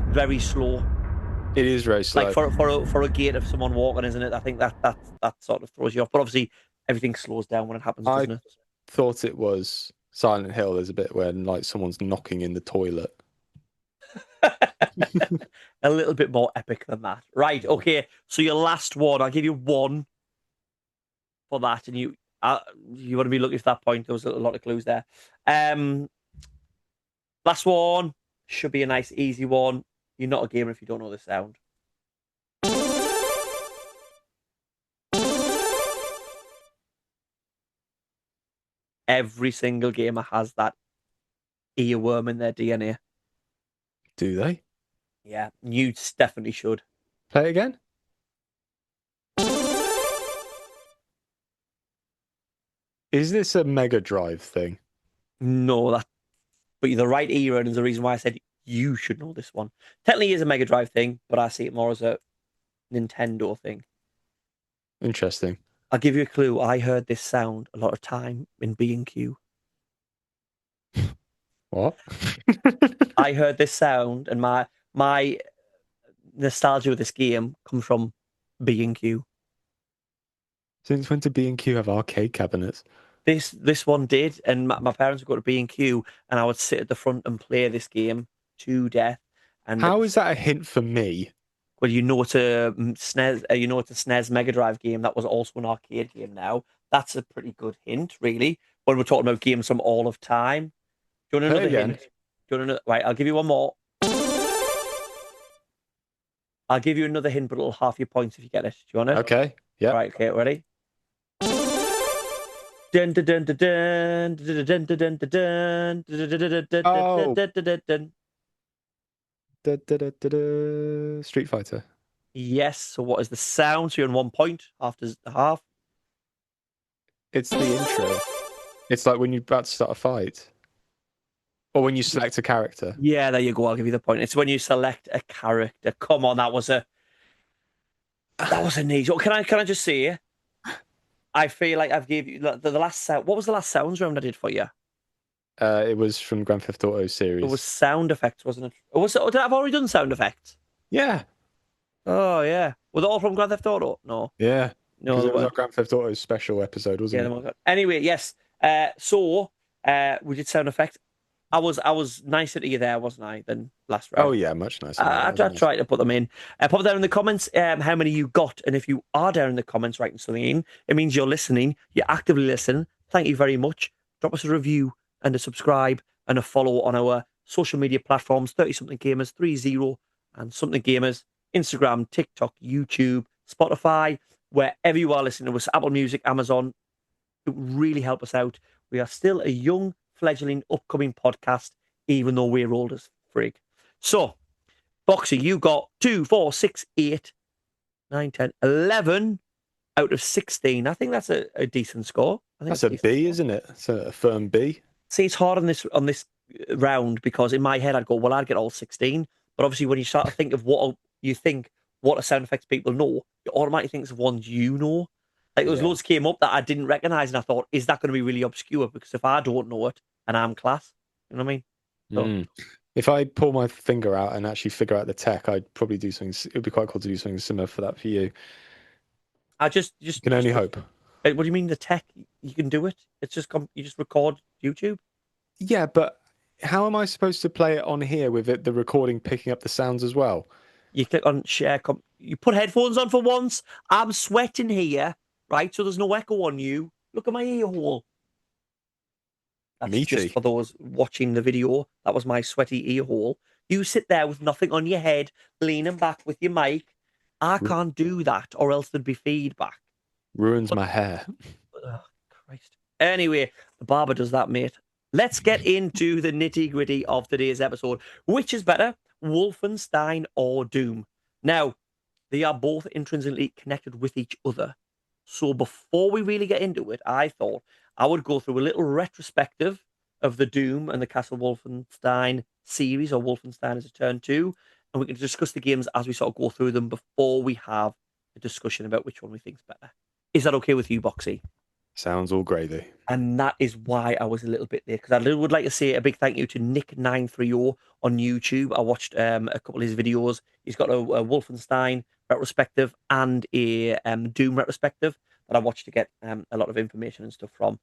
S1: Very slow.
S2: It is very slow.
S1: Like for a gate of someone walking, isn't it? I think that sort of throws you off. But obviously, everything slows down when it happens, doesn't it?
S2: Thought it was Silent Hill. There's a bit where like someone's knocking in the toilet.
S1: A little bit more epic than that. Right, okay. So your last one, I'll give you one for that, and you want to be looking for that point. There was a lot of clues there. Last one should be a nice, easy one. You're not a gamer if you don't know the sound. Every single gamer has that earworm in their DNA.
S2: Do they?
S1: Yeah, newts definitely should.
S2: Play it again? Is this a Mega Drive thing?
S1: No, but you're the right era, and there's a reason why I said you should know this one. Technically, it is a Mega Drive thing, but I see it more as a Nintendo thing.
S2: Interesting.
S1: I'll give you a clue. I heard this sound a lot of time in B&Q.
S2: What?
S1: I heard this sound, and my nostalgia with this game comes from B&Q.
S2: Since when did B&Q have arcade cabinets?
S1: This one did, and my parents would go to B&Q, and I would sit at the front and play this game to death. And
S2: How is that a hint for me?
S1: well, you know it's a SNES Mega Drive game that was also an arcade game. Now that's a pretty good hint, really. When we're talking about games from all of time. Do you want
S2: Play
S1: another
S2: again.
S1: hint? Do you want another? Right, I'll give you one more. I'll give you another hint, but it'll half your points if you get it. Do you want it?
S2: Okay. Yeah.
S1: Right. Okay. Ready? Dun dun dun dun dun dun dun dun dun dun
S2: Oh.
S1: dun dun dun.
S2: Street Fighter.
S1: Yes. So what is the sound? So you're on 1 point after the half.
S2: It's the intro. It's like when you're about to start a fight. Or when you select a character.
S1: Yeah, there you go. I'll give you the point. It's when you select a character. Come on, that was an easy. Can I just say? I feel like I've gave you the last sound. What was the last sounds round I did for you?
S2: It was from Grand Theft Auto series.
S1: It was sound effects, wasn't it? Or was it? Or did I've already done sound effects?
S2: Yeah.
S1: Oh yeah. Was it all from Grand Theft Auto? No,
S2: Yeah.
S1: no.
S2: Because
S1: They
S2: it was our
S1: weren't.
S2: Grand Theft Auto special episode,
S1: Yeah,
S2: wasn't
S1: they
S2: it?
S1: weren't good. Anyway, yes. We did sound effects. I was nicer to you there, wasn't I? Than last round.
S2: Oh, yeah. Much nicer.
S1: I tried to put them in. Pop it down in the comments how many you got. And if you are down in the comments writing something in, it means you're listening. You're actively listening. Thank you very much. Drop us a review and a subscribe and a follow on our social media platforms 30 something gamers, 30 and something gamers, Instagram, TikTok, YouTube, Spotify, wherever you are listening to us, Apple Music, Amazon. It would really help us out. We are still a young, fledgling, upcoming podcast, even though we're old as frig. So, Boxy, you got 2, 4, 6, 8, 9, 10, 11 out of 16. I think that's a decent score. I think
S2: That's a
S1: decent
S2: B,
S1: score.
S2: isn't it? It's a firm B.
S1: See, it's hard on this round because in my head I'd go, well, I'd get all 16. But obviously, when you start to think of what are sound effects people know, you automatically think of ones you know. Like there was
S2: Yeah.
S1: loads came up that I didn't recognize, and I thought, is that going to be really obscure? Because if I don't know it and I'm class, you know what I mean? So,
S2: Mm. If I pull my finger out and actually figure out the tech, I'd probably do something. It would be quite cool to do something similar for that for you.
S1: I just
S2: Can only hope.
S1: What do you mean the tech? You can do it. It's just you just record YouTube.
S2: Yeah, but how am I supposed to play it on here with the recording picking up the sounds as well?
S1: You click on share. You put headphones on for once. I'm sweating here, right? So there's no echo on you. Look at my ear hole. That's just
S2: Meaty.
S1: for those watching the video. That was my sweaty ear hole. You sit there with nothing on your head, leaning back with your mic. I can't do that, or else there'd be feedback.
S2: Ruins my hair.
S1: Oh, Christ. Anyway, the barber does that, mate. Let's get into the nitty gritty of today's episode. Which is better, Wolfenstein or Doom? Now, they are both intrinsically connected with each other. So before we really get into it, I thought I would go through a little retrospective of the Doom and the Castle Wolfenstein series, or Wolfenstein as a turn two, and we can discuss the games as we sort of go through them before we have a discussion about which one we think is better. Is that okay with you, Boxy?
S2: Sounds all gravy.
S1: And that is why I was a little bit late, because I would like to say a big thank you to Nick930 on YouTube. I watched a couple of his videos. He's got a Wolfenstein retrospective and a Doom retrospective that I watched to get a lot of information and stuff from,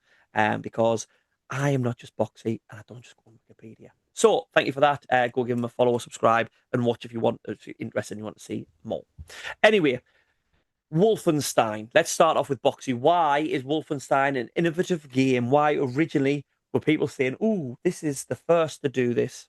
S1: because I am not just Boxy and I don't just go on Wikipedia. So thank you for that. Go give him a follow, subscribe, and watch if you're interested and you want to see more. Anyway, Wolfenstein. Let's start off with Boxy. Why is Wolfenstein an innovative game? Why originally were people saying, "Ooh, this is the first to do this"?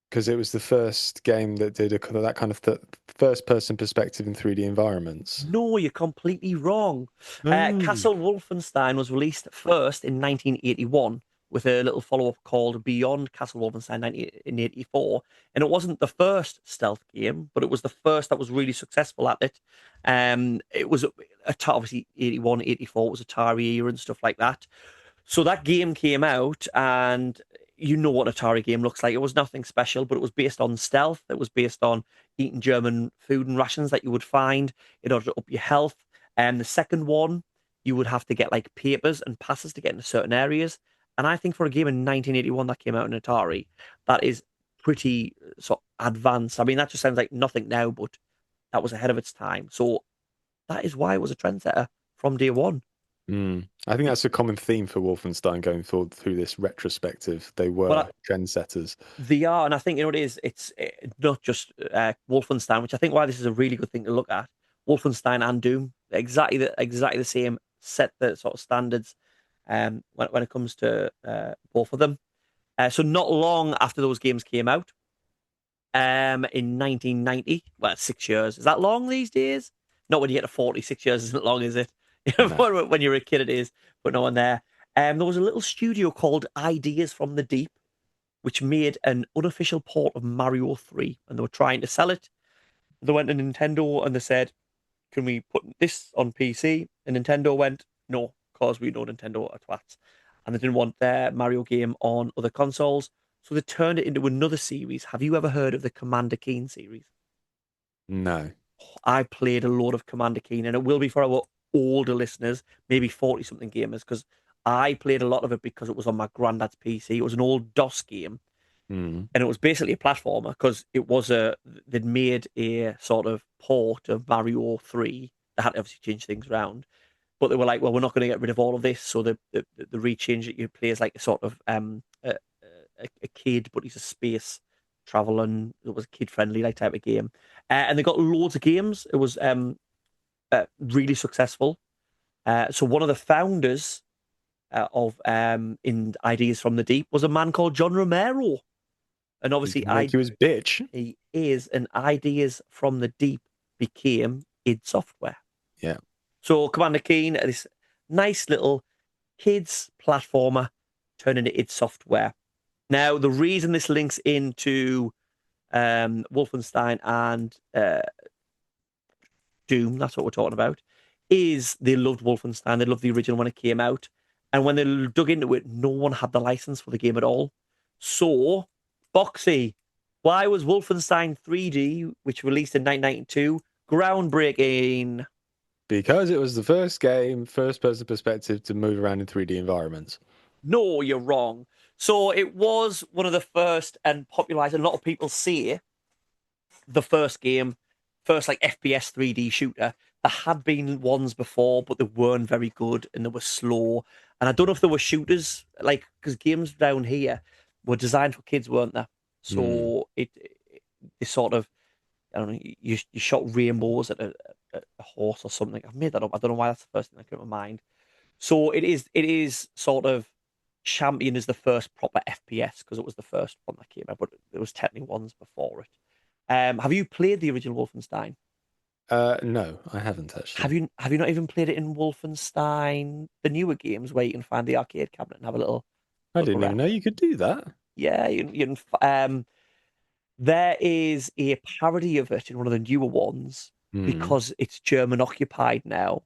S2: Because it was the first game that did that kind of first-person perspective in 3D environments.
S1: No, you're completely wrong.
S2: Oh.
S1: Castle Wolfenstein was released first in 1981, with a little follow-up called Beyond Castle Wolfenstein 1984. And it wasn't the first stealth game, but it was the first that was really successful at it. It was obviously 81, 84 was Atari era and stuff like that. So that game came out, and you know what an Atari game looks like. It was nothing special, but it was based on stealth. It was based on eating German food and rations that you would find in order to up your health. And the second one, you would have to get like papers and passes to get into certain areas. And I think for a game in 1981 that came out in Atari, that is pretty sort of advanced. I mean, that just sounds like nothing now, but that was ahead of its time. So that is why it was a trendsetter from day one.
S2: I think that's a common theme for Wolfenstein going through this retrospective. They were
S1: Well,
S2: trendsetters.
S1: they are, and I think you know what it is. It's not just Wolfenstein, which I think why this is a really good thing to look at. Wolfenstein and Doom, exactly the same, set the sort of standards when it comes to both of them. So not long after those games came out, in 1990, well, 6 years. Is that long these days? Not when you get to 40. 6 years isn't long, is it?
S2: No.
S1: When you're a kid, it is, but no one there. There was a little studio called Ideas from the Deep, which made an unofficial port of Mario 3, and they were trying to sell it. They went to Nintendo and they said, "Can we put this on PC?" And Nintendo went, "No, because we know Nintendo are twats." And they didn't want their Mario game on other consoles. So they turned it into another series. Have you ever heard of the Commander Keen series?
S2: No.
S1: I played a lot of Commander Keen, and it will be for our older listeners, maybe 40 something gamers, because I played a lot of it because it was on my granddad's PC. It was an old DOS game,
S2: Mm.
S1: and it was basically a platformer because they'd made a sort of port of Mario 3. They had to obviously change things around, but they were like, well, we're not going to get rid of all of this, so the rechange that you play is like a sort of a kid, but he's a space traveler, and it was a kid friendly like type of game. And they got loads of games. It was really successful. So one of the founders of in Ideas from the Deep was a man called John Romero, and obviously
S2: Like he was bitch.
S1: he is, and Ideas from the Deep became id Software.
S2: Yeah.
S1: So Commander Keen, this nice little kids platformer turned into id Software. Now, the reason this links into Wolfenstein and Doom, that's what we're talking about, is they loved Wolfenstein. They loved the original when it came out. And when they dug into it, no one had the license for the game at all. So, Boxy, why was Wolfenstein 3D, which released in 1992, groundbreaking?
S2: Because it was the first game, first person perspective to move around in 3D environments.
S1: No, you're wrong. So it was one of the first and popularized. A lot of people say the first game, first like FPS 3D shooter. There had been ones before, but they weren't very good and they were slow. And I don't know if there were shooters, like, because games down here were designed for kids, weren't they? So it sort of, I don't know, you shot rainbows at a horse or something. I've made that up. I don't know why that's the first thing that came to mind. So it is sort of Champion is the first proper FPS because it was the first one that came out, but there was technically ones before it. Have you played the original Wolfenstein?
S2: No, I haven't actually.
S1: Have you not even played it in Wolfenstein, the newer games where you can find the arcade cabinet and have a little
S2: I
S1: look
S2: didn't even
S1: around?
S2: know you could do that.
S1: Yeah, you can. There is a parody of it in one of the newer ones
S2: Hmm.
S1: because it's German occupied now.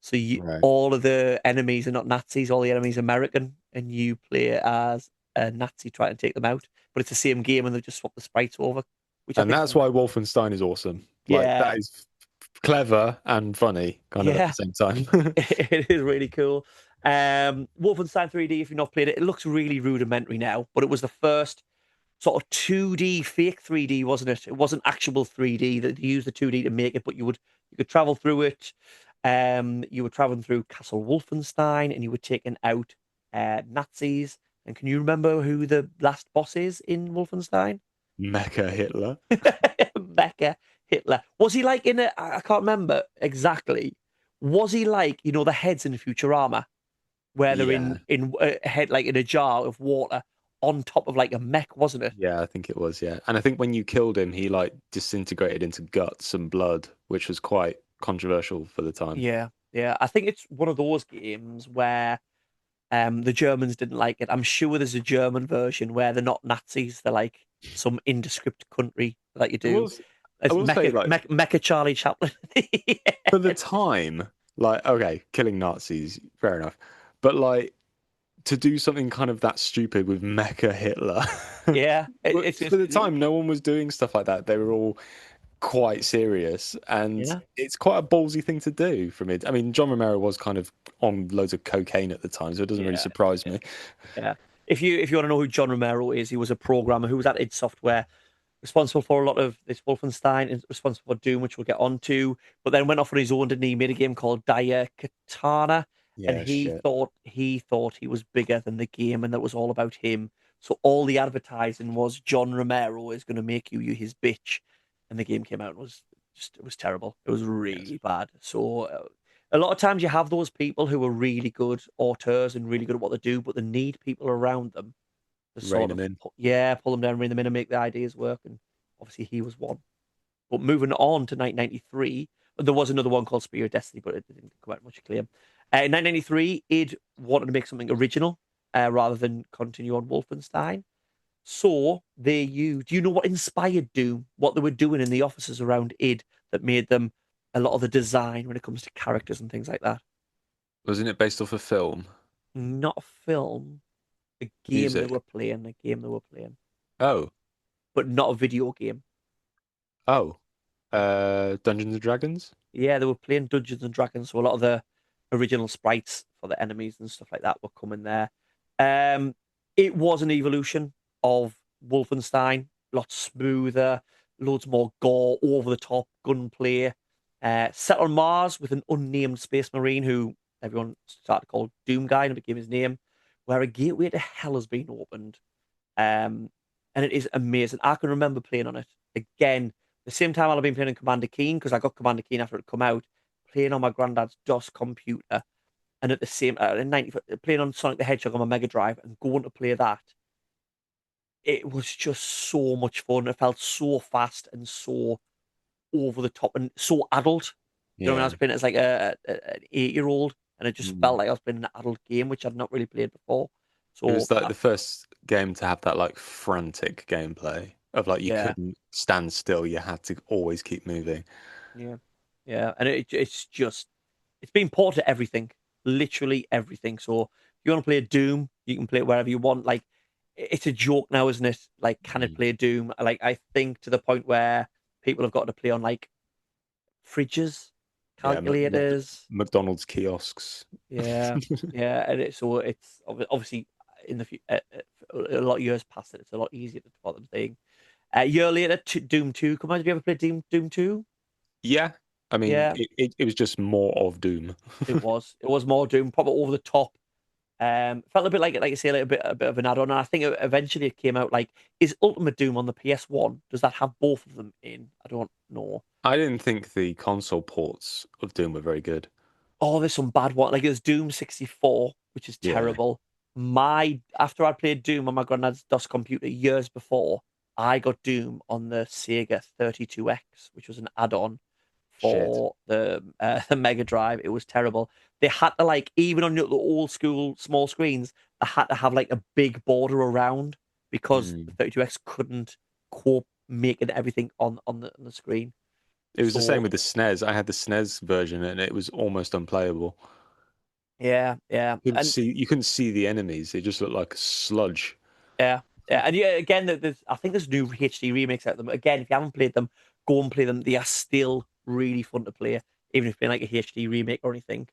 S1: So
S2: Right.
S1: all of the enemies are not Nazis, all the enemies are American, and you play as a Nazi trying to take them out. But it's the same game, and they've just swapped the sprites over, which I
S2: And
S1: think,
S2: that's why Wolfenstein is awesome. Like
S1: yeah,
S2: that is clever and funny, kind of at
S1: yeah,
S2: the same time.
S1: it is really cool. Wolfenstein 3D, if you've not played it, it looks really rudimentary now, but it was the first sort of 2D fake 3D, wasn't it? It wasn't actual 3D that you used the 2D to make it, but you could travel through it. You were traveling through Castle Wolfenstein, and you were taking out Nazis. And can you remember who the last boss is in Wolfenstein?
S2: Mecha Hitler.
S1: Becker Hitler. Was he like in a? I can't remember exactly. Was he like the heads in Futurama, where they're
S2: Yeah.
S1: in a head like in a jar of water on top of like a mech, wasn't it?
S2: Yeah, I think it was, yeah. And I think when you killed him, he like disintegrated into guts and blood, which was quite controversial for the time.
S1: Yeah, yeah. I think it's one of those games where The Germans didn't like it. I'm sure there's a German version where they're not Nazis. They're like some indescript country that you
S2: I
S1: do.
S2: I
S1: It's
S2: will say,
S1: Mecha Charlie Chaplin.
S2: for the time, okay, killing Nazis, fair enough, but to do something kind of that stupid with Mecha Hitler.
S1: Yeah,
S2: For the time, no one was doing stuff like that. They were all quite serious, and
S1: yeah,
S2: it's quite a ballsy thing to do from it. I mean, John Romero was kind of on loads of cocaine at the time, so it doesn't really
S1: yeah,
S2: surprise
S1: yeah,
S2: me.
S1: yeah. If you want to know who John Romero is, he was a programmer who was at id Software, responsible for a lot of this Wolfenstein, and responsible for Doom, which we'll get onto. But then went off on his own, didn't he? Made a game called Dire Katana, and
S2: Yeah,
S1: he
S2: shit.
S1: thought he thought he was bigger than the game, and that was all about him. So all the advertising was John Romero is going to make you his bitch, and the game came out and it was terrible. It was
S2: Yes.
S1: really bad. So a lot of times you have those people who are really good auteurs and really good at what they do, but they need people around them to
S2: Rein
S1: sort
S2: them
S1: of
S2: in.
S1: pull them down, bring them in, and make the ideas work. And obviously, he was one. But moving on to 1993, there was another one called Spear of Destiny, but it didn't come out much acclaim. In 1993, id wanted to make something original rather than continue on Wolfenstein. So they used. Do you know what inspired Doom? What they were doing in the offices around id that made them a lot of the design when it comes to characters and things like that.
S2: Wasn't it based off a film?
S1: Not a film, a game they
S2: Music?
S1: were playing, a game they were playing,
S2: Oh,
S1: but not a video game.
S2: oh, Dungeons and Dragons?
S1: Yeah, they were playing Dungeons and Dragons, so a lot of the original sprites for the enemies and stuff like that were coming there. Um, it was an evolution of Wolfenstein, a lot smoother, loads more gore, over the top gunplay. Set on Mars with an unnamed space marine who everyone started to call Doom Guy and it became his name, where a gateway to hell has been opened. Um, and it is amazing. I can remember playing on it again. The same time I've been playing on Commander Keen because I got Commander Keen after it come out, playing on my granddad's DOS computer, and at the same in 90 playing on Sonic the Hedgehog on my Mega Drive and going to play that. It was just so much fun. It felt so fast and so over the top and so adult. You know, when I
S2: Yeah.
S1: was playing it as like an 8-year-old, and it just
S2: Mm.
S1: felt like I was playing an adult game, which I'd not really played before.
S2: It
S1: So
S2: was like the first game to have that frantic gameplay of you
S1: yeah,
S2: couldn't stand still, you had to always keep moving.
S1: yeah, yeah, and it's just it's been ported to everything, literally everything. So if you want to play Doom, you can play it wherever you want. Like it's a joke now, isn't it? Like, can it
S2: Mm.
S1: play Doom? Like I think to the point where people have got to play on like fridges,
S2: Yeah,
S1: calculators.
S2: McDonald's kiosks.
S1: Yeah, yeah, and it's obviously in the a lot of years past it, it's a lot easier to what I'm saying. A year later, Doom 2 come out. Have you ever played Doom 2?
S2: Yeah, I mean,
S1: Yeah,
S2: it was just more of Doom.
S1: it was. It was more Doom, probably over the top. Felt a bit like you say, like a bit of an add-on. And I think eventually it came out like, is Ultimate Doom on the PS1? Does that have both of them in? I don't know.
S2: I didn't think the console ports of Doom were very good.
S1: Oh, there's some bad one. Like there's Doom 64, which is
S2: Yeah,
S1: terrible. My After I played Doom on my granddad's DOS computer years before, I got Doom on the Sega 32X, which was an add-on
S2: shit.
S1: for the Mega Drive. It was terrible. They had to like even on the old school small screens, they had to have like a big border around because the
S2: Mm.
S1: 32X couldn't cope making everything on the screen.
S2: It was the same
S1: So
S2: with the SNES. I had the SNES version and it was almost unplayable.
S1: yeah, yeah, and
S2: You couldn't see the enemies. It just looked like sludge.
S1: yeah, yeah, and yeah. Again, I think there's new HD remakes out of them. Again, if you haven't played them, go and play them. They are still really fun to play, even if they're like a HD remake or anything.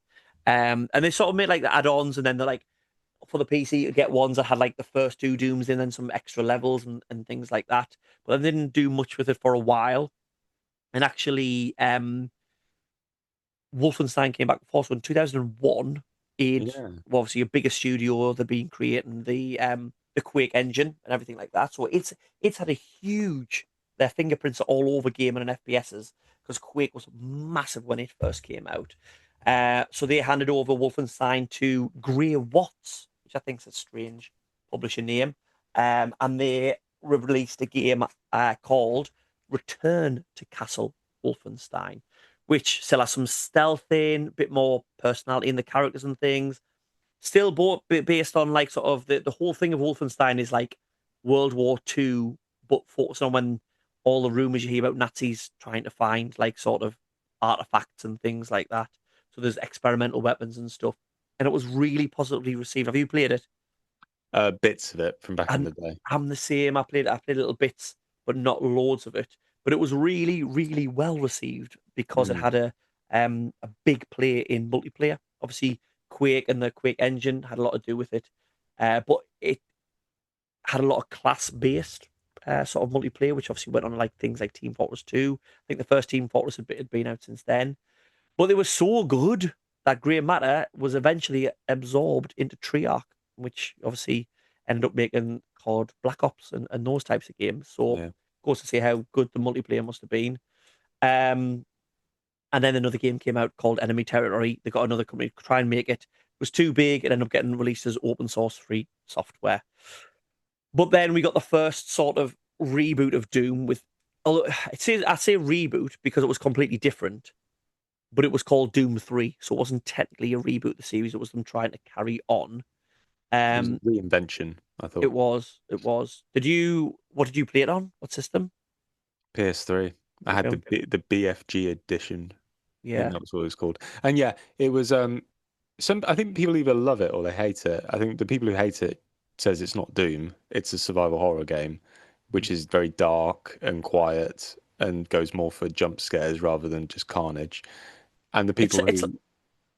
S1: And they sort of made like the add-ons, and then they're like for the PC you get ones that had like the first two Dooms in, and some extra levels and things like that. But they didn't do much with it for a while. And actually, Wolfenstein came back force in 2001. Id
S2: Yeah.
S1: well, obviously a bigger studio. They've been creating the Quake engine and everything like that. So it's had a huge their fingerprints are all over gaming and FPSs because Quake was massive when it first came out. So they handed over Wolfenstein to Grey Watts, which I think is a strange publisher name. And they released a game called Return to Castle Wolfenstein, which still has some stealth in, a bit more personality in the characters and things. Still based on like sort of the whole thing of Wolfenstein is like World War II, but focused on when all the rumors you hear about Nazis trying to find like sort of artifacts and things like that. So there's experimental weapons and stuff, and it was really positively received. Have you played it?
S2: Bits of it from back in
S1: And
S2: the day.
S1: I'm the same. I played little bits, but not loads of it. But it was really, really well received because it
S2: Mm.
S1: had a big play in multiplayer. Obviously, Quake and the Quake engine had a lot to do with it, but it had a lot of class-based sort of multiplayer, which obviously went on like things like Team Fortress 2. I think the first Team Fortress had been out since then, but they were so good that Grey Matter was eventually absorbed into Treyarch, which obviously ended up making called Black Ops and those types of games. So
S2: Yeah.
S1: goes to see how good the multiplayer must have been. Um, and then another game came out called Enemy Territory. They got another company to try and make it. It was too big. It ended up getting released as open source free software. But then we got the first sort of reboot of Doom with, although I say reboot because it was completely different, but it was called Doom 3, so it wasn't technically a reboot of the series. It was them trying to carry on.
S2: It was a
S1: Um,
S2: reinvention, I
S1: it
S2: thought.
S1: was, it was. What did you play it on? What system?
S2: PS3. I had
S1: Okay.
S2: the BFG edition. I think
S1: Yeah,
S2: that was what it was called. And yeah, it was some I think people either love it or they hate it. I think the people who hate it says it's not Doom. It's a survival horror game, which is very dark and quiet and goes more for jump scares rather than just carnage. And the
S1: it's
S2: people
S1: it's
S2: who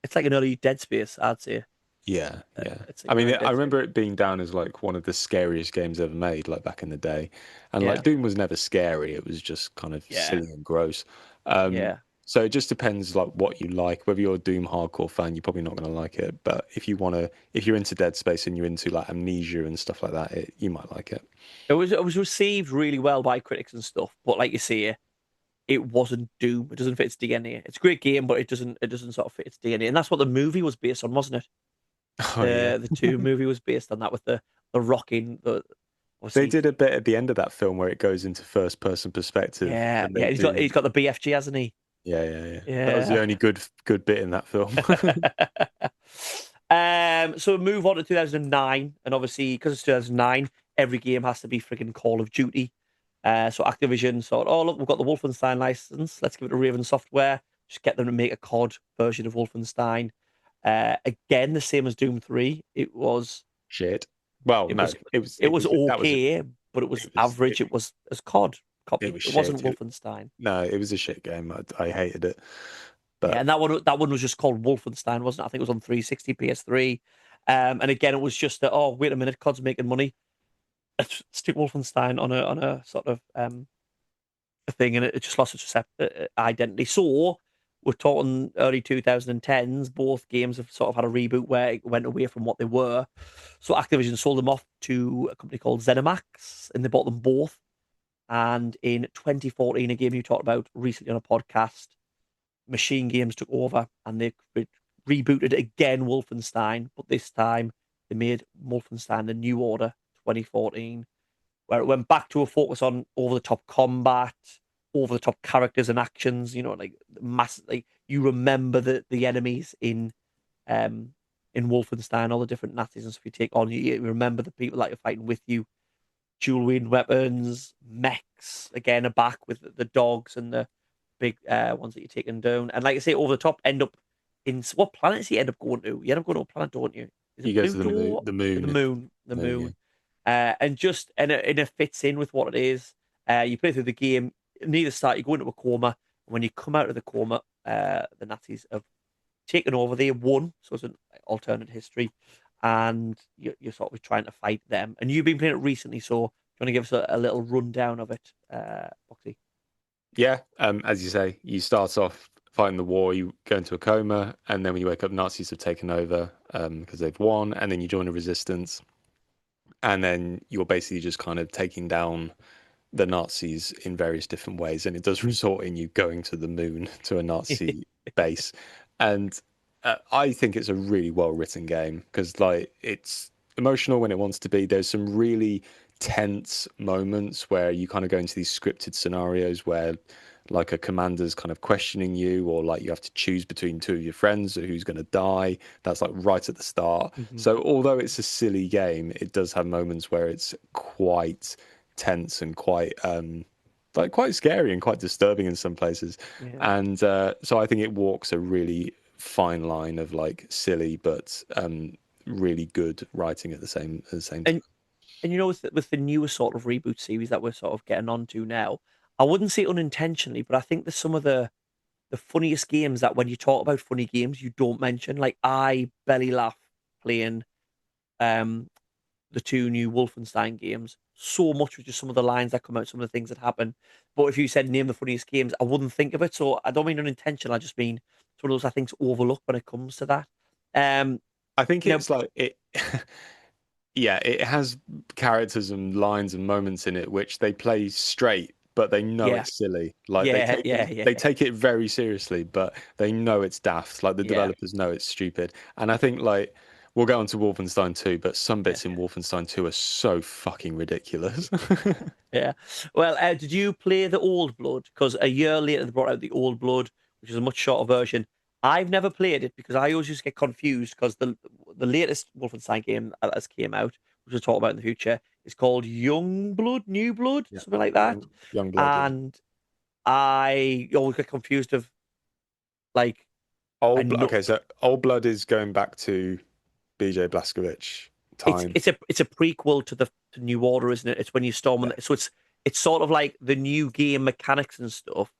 S1: it's like an early Dead Space, I'd say.
S2: yeah, yeah.
S1: It's like
S2: I
S1: an
S2: mean,
S1: early
S2: I
S1: Dead Space.
S2: remember it being down as like one of the scariest games ever made, like back in the day. And like
S1: Yeah,
S2: Doom was never scary; it was just kind of
S1: yeah,
S2: silly and gross. Um,
S1: yeah.
S2: so it just depends like what you like. Whether you're a Doom hardcore fan, you're probably not going to like it. But if you're into Dead Space and you're into like Amnesia and stuff like that, you might like it.
S1: It was received really well by critics and stuff, but like you say, it wasn't Doom. It doesn't fit its DNA. It's a great game, but it doesn't sort of fit its DNA, and that's what the movie was based on, wasn't it?
S2: Oh yeah,
S1: The two movie was based on that with the rocking the
S2: they
S1: obviously
S2: did a bit at the end of that film where it goes into first person perspective,
S1: yeah,
S2: and they
S1: yeah,
S2: do.
S1: he's got the BFG, hasn't he?
S2: Yeah, yeah, yeah. That was the
S1: Yeah.
S2: only good bit in that film.
S1: So we move on to 2009, and obviously because it's 2009, every game has to be freaking Call of Duty. So Activision thought, oh look, we've got the Wolfenstein license. Let's give it to Raven Software. Just get them to make a COD version of Wolfenstein. Again, the same as Doom 3.
S2: Shit. Well,
S1: It
S2: no,
S1: was it was
S2: that was
S1: okay, but it was average.
S2: it,
S1: It was as COD
S2: it
S1: copy.
S2: was
S1: It wasn't
S2: shit.
S1: Wolfenstein.
S2: No, it was a shit game. I hated it.
S1: Yeah,
S2: But
S1: and that one was just called Wolfenstein, wasn't it? I think it was on 360, PS3. And again, it was just that. Oh, wait a minute, COD's making money. Let's stick Wolfenstein on a sort of a thing, and it just lost its identity. So we're talking early 2010s. Both games have sort of had a reboot where it went away from what they were. So Activision sold them off to a company called ZeniMax, and they bought them both. And in 2014, a game you talked about recently on a podcast, Machine Games took over and they rebooted again Wolfenstein, but this time they made Wolfenstein The New Order 2014, where it went back to a focus on over the top combat, over the top characters and actions. You know, like like you remember the enemies in Wolfenstein, all the different Nazis and stuff you take on. You remember the people that are fighting with you. Dual wield weapons, mechs again are back with the dogs and the big ones that you're taking down. And like I say, over the top, end up in what planets you end up going to? You end up going to a planet, don't you? Is
S2: you
S1: it
S2: go to the
S1: Pluto?
S2: the
S1: The
S2: moon.
S1: moon, the
S2: There you
S1: moon.
S2: go.
S1: And it fits in with what it is. You play through the game. Near the start, you go into a coma. And when you come out of the coma, the Nazis have taken over. They won, so it's an alternate history, and you're sort of trying to fight them. And you've been playing it recently, so do you want to give us a little rundown of it, Boxy?
S2: Yeah, as you say, you start off fighting the war, you go into a coma, and then when you wake up, Nazis have taken over because they've won, and then you join a resistance, and then you're basically just kind of taking down the Nazis in various different ways, and it does result in you going to the moon to a Nazi base. And I think it's a really well written game because like it's emotional when it wants to be. There's some really tense moments where you kind of go into these scripted scenarios where like a commander's kind of questioning you, or like you have to choose between two of your friends or who's going to die. That's like right at the start.
S1: Mhm.
S2: So although it's a silly game, it does have moments where it's quite tense and quite like quite scary and quite disturbing in some places.
S1: Yeah.
S2: And so I think it walks a really fine line of like silly but really good writing at the same time.
S1: And you know, with the newer sort of reboot series that we're sort of getting onto now, I wouldn't say unintentionally, but I think there's some of the funniest games that when you talk about funny games, you don't mention. Like I belly laugh playing um the two new Wolfenstein games so much with just some of the lines that come out, some of the things that happen. But if you said name the funniest games, I wouldn't think of it. So I don't mean unintentional. I just mean it's one of those I think's overlooked when it comes to that. Um,
S2: I think
S1: now,
S2: it's like it. Yeah, it has characters and lines and moments in it which they play straight, but they know
S1: yeah,
S2: it's silly. Like
S1: yeah, yeah, yeah,
S2: they take it very seriously, but they know it's daft. Like the
S1: yeah,
S2: developers know it's stupid. And I think like we'll go on to Wolfenstein 2, but some
S1: yeah.
S2: bits in Wolfenstein 2 are so fucking ridiculous.
S1: Yeah. Well, did you play the Old Blood? Because a year later they brought out the Old Blood, which is a much shorter version. I've never played it because I always just get confused because the latest Wolfenstein game that has came out, which we'll talk about in the future, is called Young Blood, New Blood,
S2: Yeah.
S1: something like that.
S2: Young blood, yeah.
S1: And I always get confused of like I know
S2: Okay, so Old Blood is going back to BJ Blazkowicz time.
S1: it's a prequel to the to New Order, isn't it? It's when you storm
S2: Yeah.
S1: so it's sort of like the new game mechanics and stuff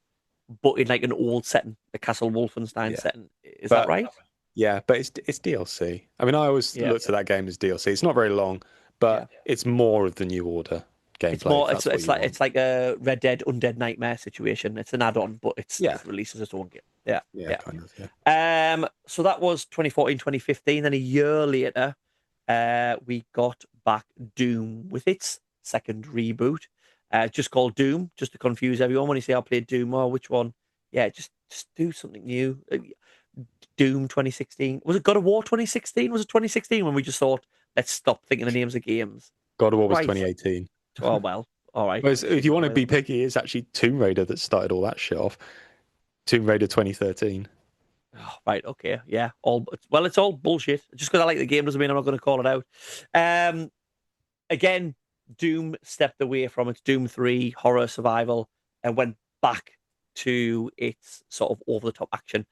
S1: but in like an old setting, the Castle Wolfenstein
S2: Yeah.
S1: setting. Is that
S2: But
S1: right?
S2: yeah, but it's DLC. I mean, I always
S1: Yeah,
S2: looked at that game as DLC. It's not very long,
S1: yeah.
S2: but it's more of the New Order
S1: It's
S2: gameplay if
S1: more.
S2: that's what you want.
S1: It's like a Red Dead Undead Nightmare situation. It's an add-on, but
S2: Yeah,
S1: it releases its own game. Yeah,
S2: yeah,
S1: yeah.
S2: kind of. Yeah,
S1: So that was 2014, 2015. Then a year later, we got back Doom with its second reboot. Just called Doom, just to confuse everyone. When you say I played Doom, oh, which one? Yeah, just do something new. Doom 2016. Was it God of War 2016? Was it 2016 when we just thought, let's stop thinking the names of games?
S2: God of War was
S1: Right.
S2: 2018.
S1: Oh, well. All right.
S2: Whereas if you want to be
S1: Whatever.
S2: picky, it's actually Tomb Raider that started all that shit off. Tomb Raider 2013.
S1: Oh, right. Okay. Yeah. Well, it's all bullshit. Just because I like the game doesn't mean I'm not going to call it out. Um, Again, Doom stepped away from its Doom 3 horror survival and went back to its sort of over the top action.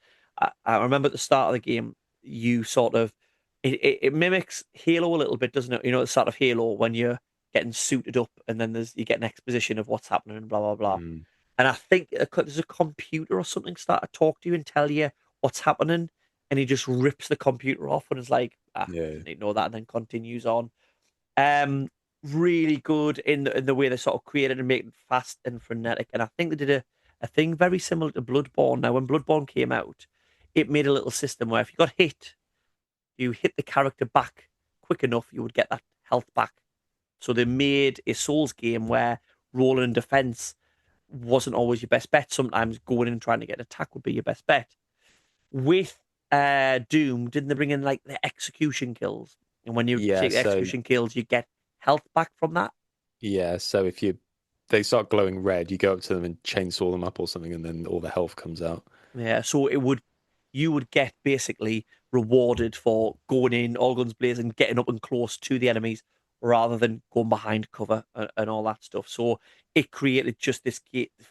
S1: I remember at the start of the game, you sort of it mimics Halo a little bit, doesn't it? You know, the start of Halo when you're getting suited up and then you get an exposition of what's happening and blah blah blah.
S2: Mm,
S1: And I think there's a computer or something start to talk to you and tell you what's happening, and he just rips the computer off and is like,
S2: yeah,
S1: didn't need to know that, and then continues on. Um, Really good in the way they sort of created and make it fast and frenetic. And I think they did a thing very similar to Bloodborne. Now, when Bloodborne came out, it made a little system where if you got hit, you hit the character back quick enough, you would get that health back. So they made a Souls game where rolling in defense wasn't always your best bet. Sometimes going in and trying to get an attack would be your best bet. With Doom, didn't they bring in like the execution kills? And when you
S2: yeah.
S1: take the
S2: So
S1: execution kills, you get health back from that.
S2: yeah, so if they start glowing red, you go up to them and chainsaw them up or something, and then all the health comes out.
S1: Yeah, so you would get basically rewarded for going in all guns blazing, getting up and close to the enemies rather than going behind cover and all that stuff. So it created just this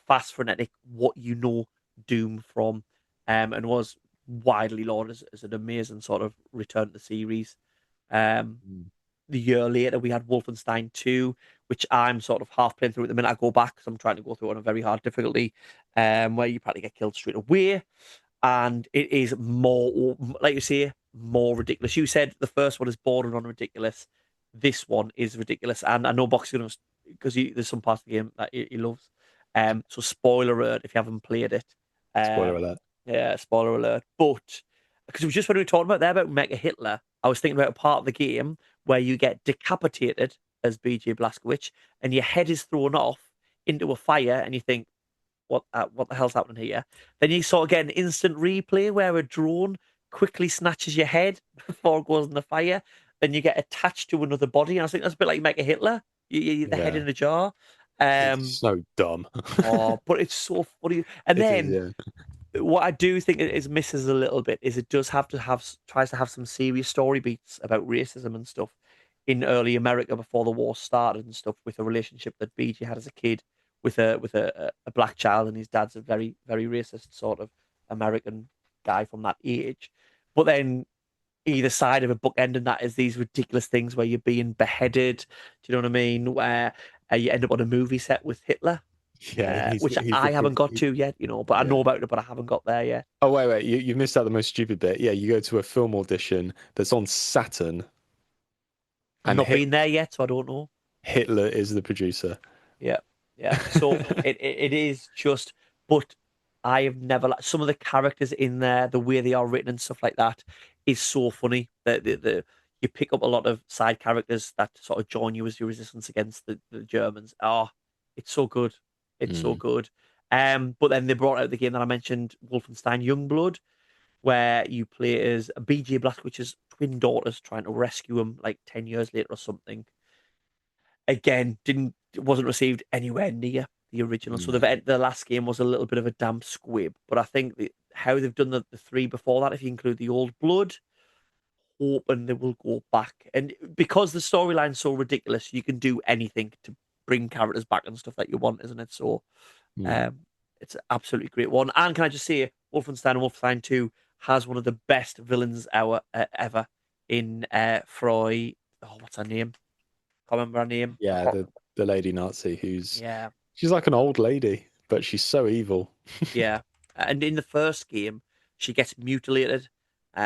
S1: fast frenetic, what you know Doom from, and was widely lauded as an amazing sort of return to the series. Um,
S2: Mm.
S1: the year later, we had Wolfenstein 2, which I'm sort of half playing through at the minute. I go back because I'm trying to go through it on a very hard difficulty, where you probably get killed straight away. And it is more, like you say, more ridiculous. You said the first one is bordering on ridiculous. This one is ridiculous. And I know Box is going to, because there's some parts of the game that he loves. So, spoiler alert if you haven't played it.
S2: Spoiler
S1: Um,
S2: alert.
S1: yeah, spoiler alert. But because it was just when we were talking about there about Mecha Hitler, I was thinking about a part of the game where you get decapitated as BJ Blazkowicz and your head is thrown off into a fire and you think, what the hell's happening here? Then you sort of get an instant replay where a drone quickly snatches your head before it goes in the fire. Then you get attached to another body. And I think that's a bit like Mecha Hitler, the head
S2: Yeah.
S1: in a jar.
S2: It's so dumb.
S1: Oh, but it's so funny. And
S2: It is,
S1: then
S2: yeah.
S1: what I do think it is misses a little bit is it does have to have tries to have some serious story beats about racism and stuff in early America before the war started and stuff, with a relationship that BG had as a kid with a black child, and his dad's a very racist sort of American guy from that age. But then either side of a bookend, and that is these ridiculous things where you're being beheaded. Do you know what I mean? Where you end up on a movie set with Hitler,
S2: Yeah,
S1: which
S2: he's the
S1: I haven't got
S2: he,
S1: to yet, but I know
S2: yeah.
S1: about it, but I haven't got there yet.
S2: Oh wait, you missed out the most stupid bit. Yeah, you go to a film audition that's on Saturn,
S1: I've
S2: and
S1: not been there yet, so I don't know.
S2: Hitler is the producer.
S1: Yeah, yeah. So it is just, but I have never some of the characters in there, the way they are written and stuff like that, is so funny. The you pick up a lot of side characters that sort of join you as your resistance against the Germans. Oh, it's so good. It's so
S2: Mm.
S1: good. But then they brought out the game that I mentioned, Wolfenstein Youngblood, where you play as BJ Blazkowicz's twin daughters trying to rescue him like 10 years later or something. Again, didn't wasn't received anywhere near the original. So
S2: No.
S1: the last game was a little bit of a damp squib. But I think how they've done the three before that, if you include the old blood, hoping they will go back. And because the storyline's so ridiculous, you can do anything to bring characters back and stuff that you want, isn't it? So
S2: Mm.
S1: um, it's an absolutely great one. And can I just say, Wolfenstein and Wolfenstein 2 has one of the best villains ever in Froy. Oh, what's her name? Can't remember her name.
S2: Yeah, the lady Nazi who's
S1: Yeah,
S2: she's like an old lady, but she's so evil.
S1: yeah. And in the first game, she gets mutilated,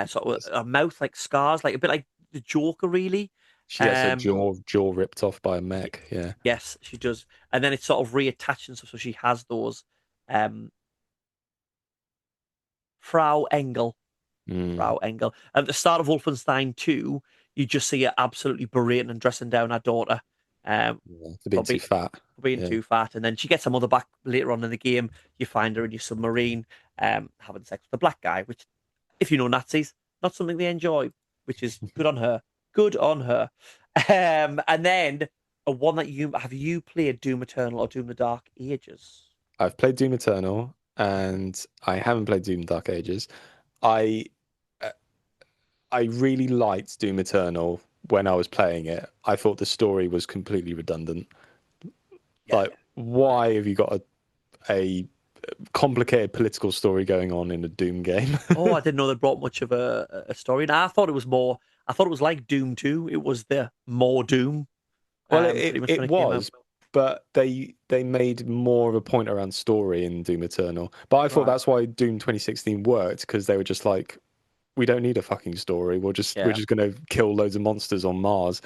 S1: sort of her mouth like scars, like a bit like the Joker, really.
S2: She gets her
S1: Um,
S2: jaw ripped off by a
S1: y-
S2: mech. Yeah.
S1: yes, she does. And then it's sort of reattached and stuff, so she has those. Um, Frau Engel,
S2: Mm.
S1: Frau Engel. At the start of Wolfenstein 2, you just see her absolutely berating and dressing down her daughter. Um,
S2: Yeah. For
S1: for,
S2: being too fat.
S1: for being
S2: Yeah.
S1: too fat. And then she gets her mother back later on in the game. You find her in your submarine, having sex with a black guy, which, if you know Nazis, not something they enjoy, which is good on her. Good on her. And then a one that you played Doom Eternal or Doom the Dark Ages?
S2: I've played Doom Eternal and I haven't played Doom Dark Ages. I uh, I really liked Doom Eternal when I was playing it. I thought the story was completely redundant.
S1: Yeah,
S2: Like,
S1: yeah.
S2: why have you got a complicated political story going on in a Doom game?
S1: Oh, I didn't know they brought much of a story. And I thought it was more. I thought it was like Doom 2. It was the more Doom,
S2: Well,
S1: pretty
S2: it,
S1: much
S2: it
S1: when it came out.
S2: was, but they made more of a point around story in Doom Eternal. But I thought
S1: Right.
S2: that's why Doom 2016 worked because they were just like, we don't need a fucking story. We're
S1: Yeah,
S2: just gonna kill loads of monsters on Mars,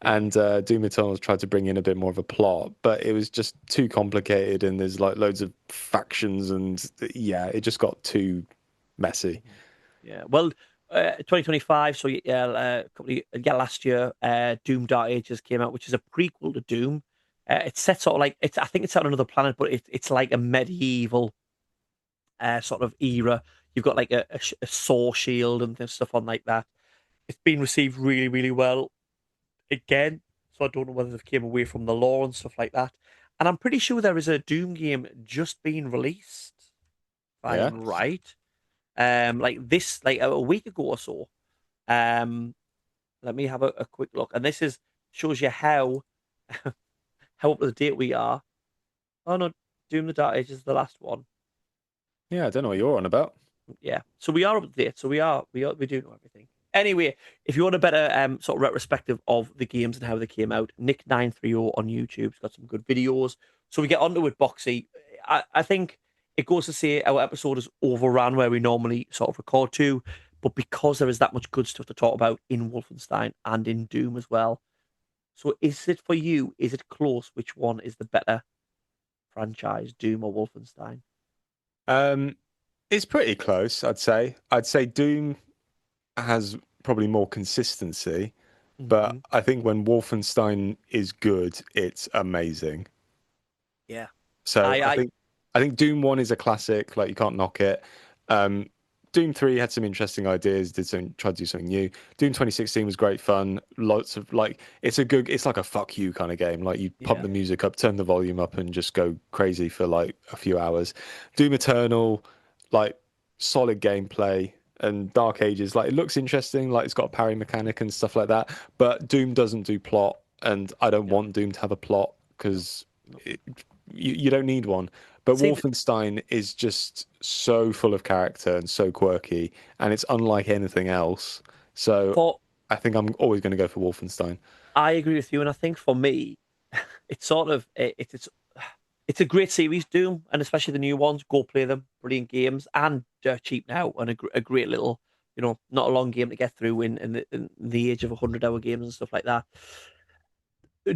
S1: yeah.
S2: and Doom Eternal tried to bring in a bit more of a plot, but it was just too complicated, and there's like loads of factions, and yeah, it just got too messy.
S1: Mhm. Yeah. Well, 2025. So yeah, last year, Doom Dark Ages came out, which is a prequel to Doom. It's set sort of like it's. I think it's set on another planet, but it's like a medieval sort of era. You've got like a saw shield and stuff on like that. It's been received really well again. So I don't know whether they've came away from the lore and stuff like that. And I'm pretty sure there is a Doom game just being released, if I
S2: Yeah,
S1: am right. Like this, like a week ago or so. Um, Let me have a quick look. And this is shows you how up to date we are. Oh no, Doom the Dark Age is the last one.
S2: yeah, I don't know what you're on about.
S1: Yeah, so we are up to date. So we do know everything. Anyway, if you want a better sort of retrospective of the games and how they came out, Nick930 on YouTube's got some good videos. So we get onto it, Boxy. I think it goes to say our episode is overrun where we normally sort of record to, but because there is that much good stuff to talk about in Wolfenstein and in Doom as well. So is it for you? Is it close? Which one is the better franchise, Doom or Wolfenstein?
S2: Um, it's pretty close, I'd say. I'd say Doom has probably more consistency, but
S1: Hmm.
S2: I think when Wolfenstein is good, it's amazing.
S1: Yeah.
S2: So
S1: I
S2: I think Doom 1 is a classic, like you can't knock it. Um, Doom 3 had some interesting ideas, tried to do something new. Doom 2016 was great fun. Lots of like, it's like a fuck you kind of game. Like you pump
S1: Yeah.
S2: the music up, turn the volume up, and just go crazy for like a few hours. Doom Eternal, like solid gameplay. And Dark Ages, like it looks interesting, like it's got a parry mechanic and stuff like that. But Doom doesn't do plot, and I don't want Doom to have a plot because
S1: No.
S2: you don't need one. But
S1: See,
S2: Wolfenstein is just so full of character and so quirky, and it's unlike anything else. So
S1: for
S2: I think I'm always going to go for Wolfenstein.
S1: I agree with you, and I think for me, it's sort of it's a great series, Doom, and especially the new ones. Go play them, brilliant games, and dirt cheap now, and a great little, not a long game to get through in the age of 100-hour games and stuff like that.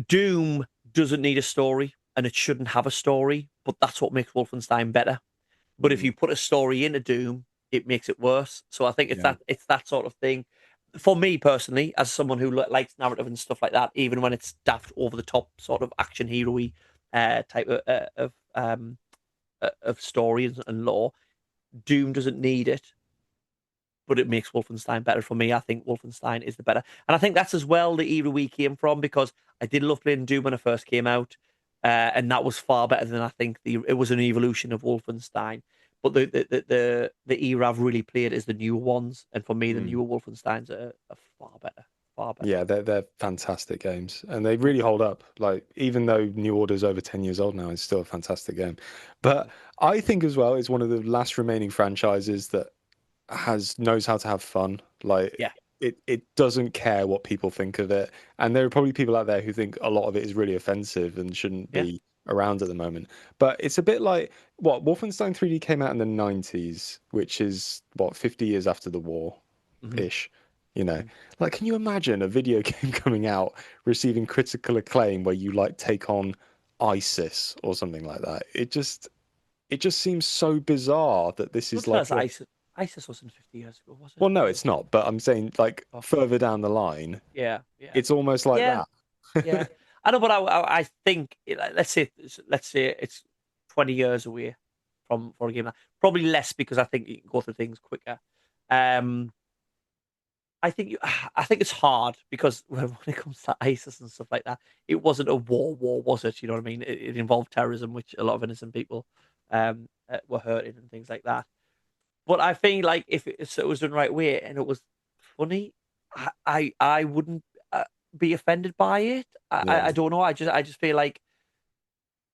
S1: Doom doesn't need a story, and it shouldn't have a story, but that's what makes Wolfenstein better. But if
S2: Mm,
S1: you put a story into Doom, it makes it worse. So I think
S2: yeah.
S1: it's that sort of thing. For me personally, as someone who likes narrative and stuff like that, even when it's daft, over the top, sort of action hero-y type of story and lore, Doom doesn't need it, but it makes Wolfenstein better for me. I think Wolfenstein is the better, and I think that's as well the era we came from, because I did love playing Doom when it first came out, and that was far better than I think it was an evolution of Wolfenstein. But the era I've really played is the newer ones, and for me, the
S2: Mm.
S1: newer Wolfensteins are far better, far better.
S2: Yeah, they're fantastic games, and they really hold up. Like even though New Order's over 10 years old now, it's still a fantastic game. But I think as well, it's one of the last remaining franchises that has knows how to have fun. Like
S1: Yeah,
S2: it doesn't care what people think of it. And there are probably people out there who think a lot of it is really offensive and shouldn't
S1: yeah.
S2: be around at the moment. But it's a bit like what Wolfenstein 3D came out in the 90s, which is what 50 years after the war
S1: Hmm.
S2: ish. You know,
S1: Hmm.
S2: like can you imagine a video game coming out receiving critical acclaim where you like take on ISIS or something like that? It just seems so bizarre that this
S1: Not
S2: is
S1: first
S2: like a
S1: ISIS wasn't 50 years ago, was it?
S2: well, no, it's not. But I'm saying, like,
S1: Oh,
S2: further down the line,
S1: yeah, yeah,
S2: it's almost like
S1: yeah.
S2: that.
S1: Yeah, I know, but I think like, let's say it's 20 years away from for a game. Probably less, because I think you can go through things quicker. Um, I think it's hard because when it comes to ISIS and stuff like that, it wasn't a war, was it? You know what I mean? It involved terrorism, which a lot of innocent people were hurting and things like that. But I think, like, if it was done the right way and it was funny, I wouldn't be offended by it. I
S2: Yeah.
S1: don't know. I just feel like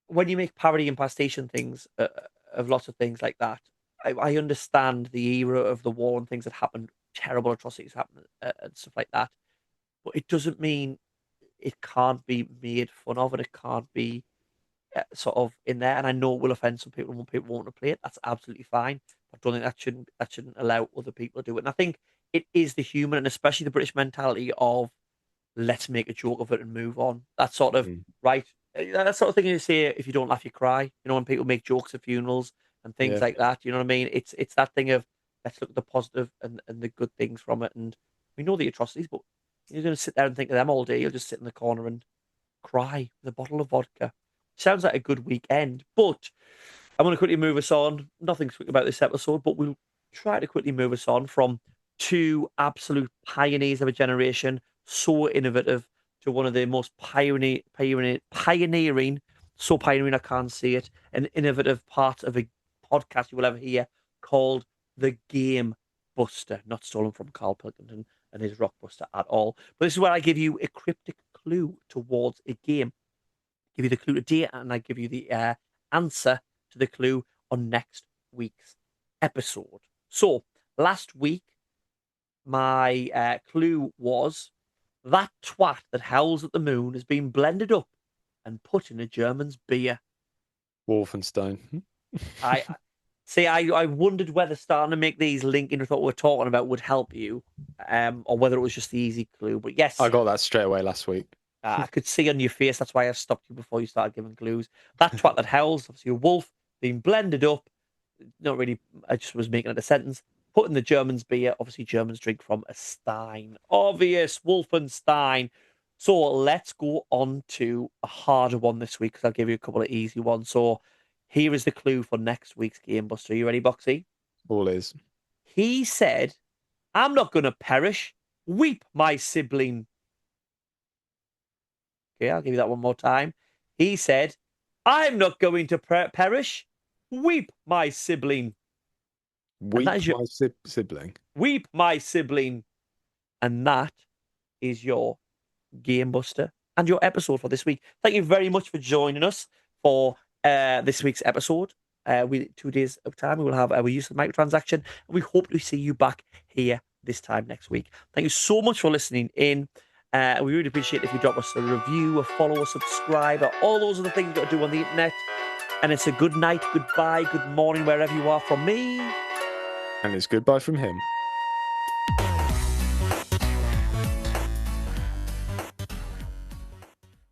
S1: when you make parody and pastiche things of lots of things like that, I understand the era of the war and things that happened, terrible atrocities happen, and stuff like that. But it doesn't mean it can't be made fun of, and it can't be sort of in there. And I know it will offend some people, and when people want to play it, that's absolutely fine. I don't think that shouldn't allow other people to do it. And I think it is the human, and especially the British mentality of, let's make a joke of it and move on. That sort of
S2: Mm.
S1: right. That sort of thing you say, if you don't laugh, you cry. When people make jokes at funerals and things
S2: Yeah.
S1: like that. You know what I mean? It's that thing of, let's look at the positive and the good things from it. And we know the atrocities, but you're going to sit there and think of them all day. You'll just sit in the corner and cry with a bottle of vodka. Sounds like a good weekend, but I'm going to quickly move us on. Nothing to speak about this episode, but we'll try to quickly move us on from two absolute pioneers of a generation, so innovative, to one of the most pioneering, so pioneering I can't say it, an innovative part of a podcast you will ever hear, called The Game Buster, not stolen from Carl Pilkington and his Rockbuster at all. But this is where I give you a cryptic clue towards a game. Give you the clue today, and I give you the answer to the clue on next week's episode. So, last week, my clue was, that twat that howls at the moon has been blended up and put in a German's beer.
S2: Wolfenstein.
S1: I see. I wondered whether starting to make these linking with what we're talking about would help you, or whether it was just the easy clue. But
S2: I
S1: yes,
S2: got that straight away last week.
S1: I could see on your face. That's why I stopped you before you started giving clues. That twat that howls, obviously a wolf, being blended up. Not really. I just was making it a sentence. Putting the Germans beer. Obviously, Germans drink from a stein. Obvious Wolfenstein. So let's go on to a harder one this week, because I'll give you a couple of easy ones. So here is the clue for next week's Game Buster. Are you ready, Boxy?
S2: All is.
S1: He said, I'm not going to perish. Weep, my sibling. Okay, I'll give you that one more time. He said, I'm not going to perish. Weep, my sibling.
S2: Weep
S1: that is your
S2: my sibling.
S1: Weep, my sibling. And that is your Game Buster and your episode for this week. Thank you very much for joining us for this week's episode. We 2 days of time, we will have our use of microtransaction, and we hope to see you back here this time next week. Thank you so much for listening in. We really appreciate if you drop us a review, a follow, a subscribe, or all those other things you've got to do on the internet. And it's a good night, goodbye, good morning, wherever you are from me.
S2: And it's goodbye from him.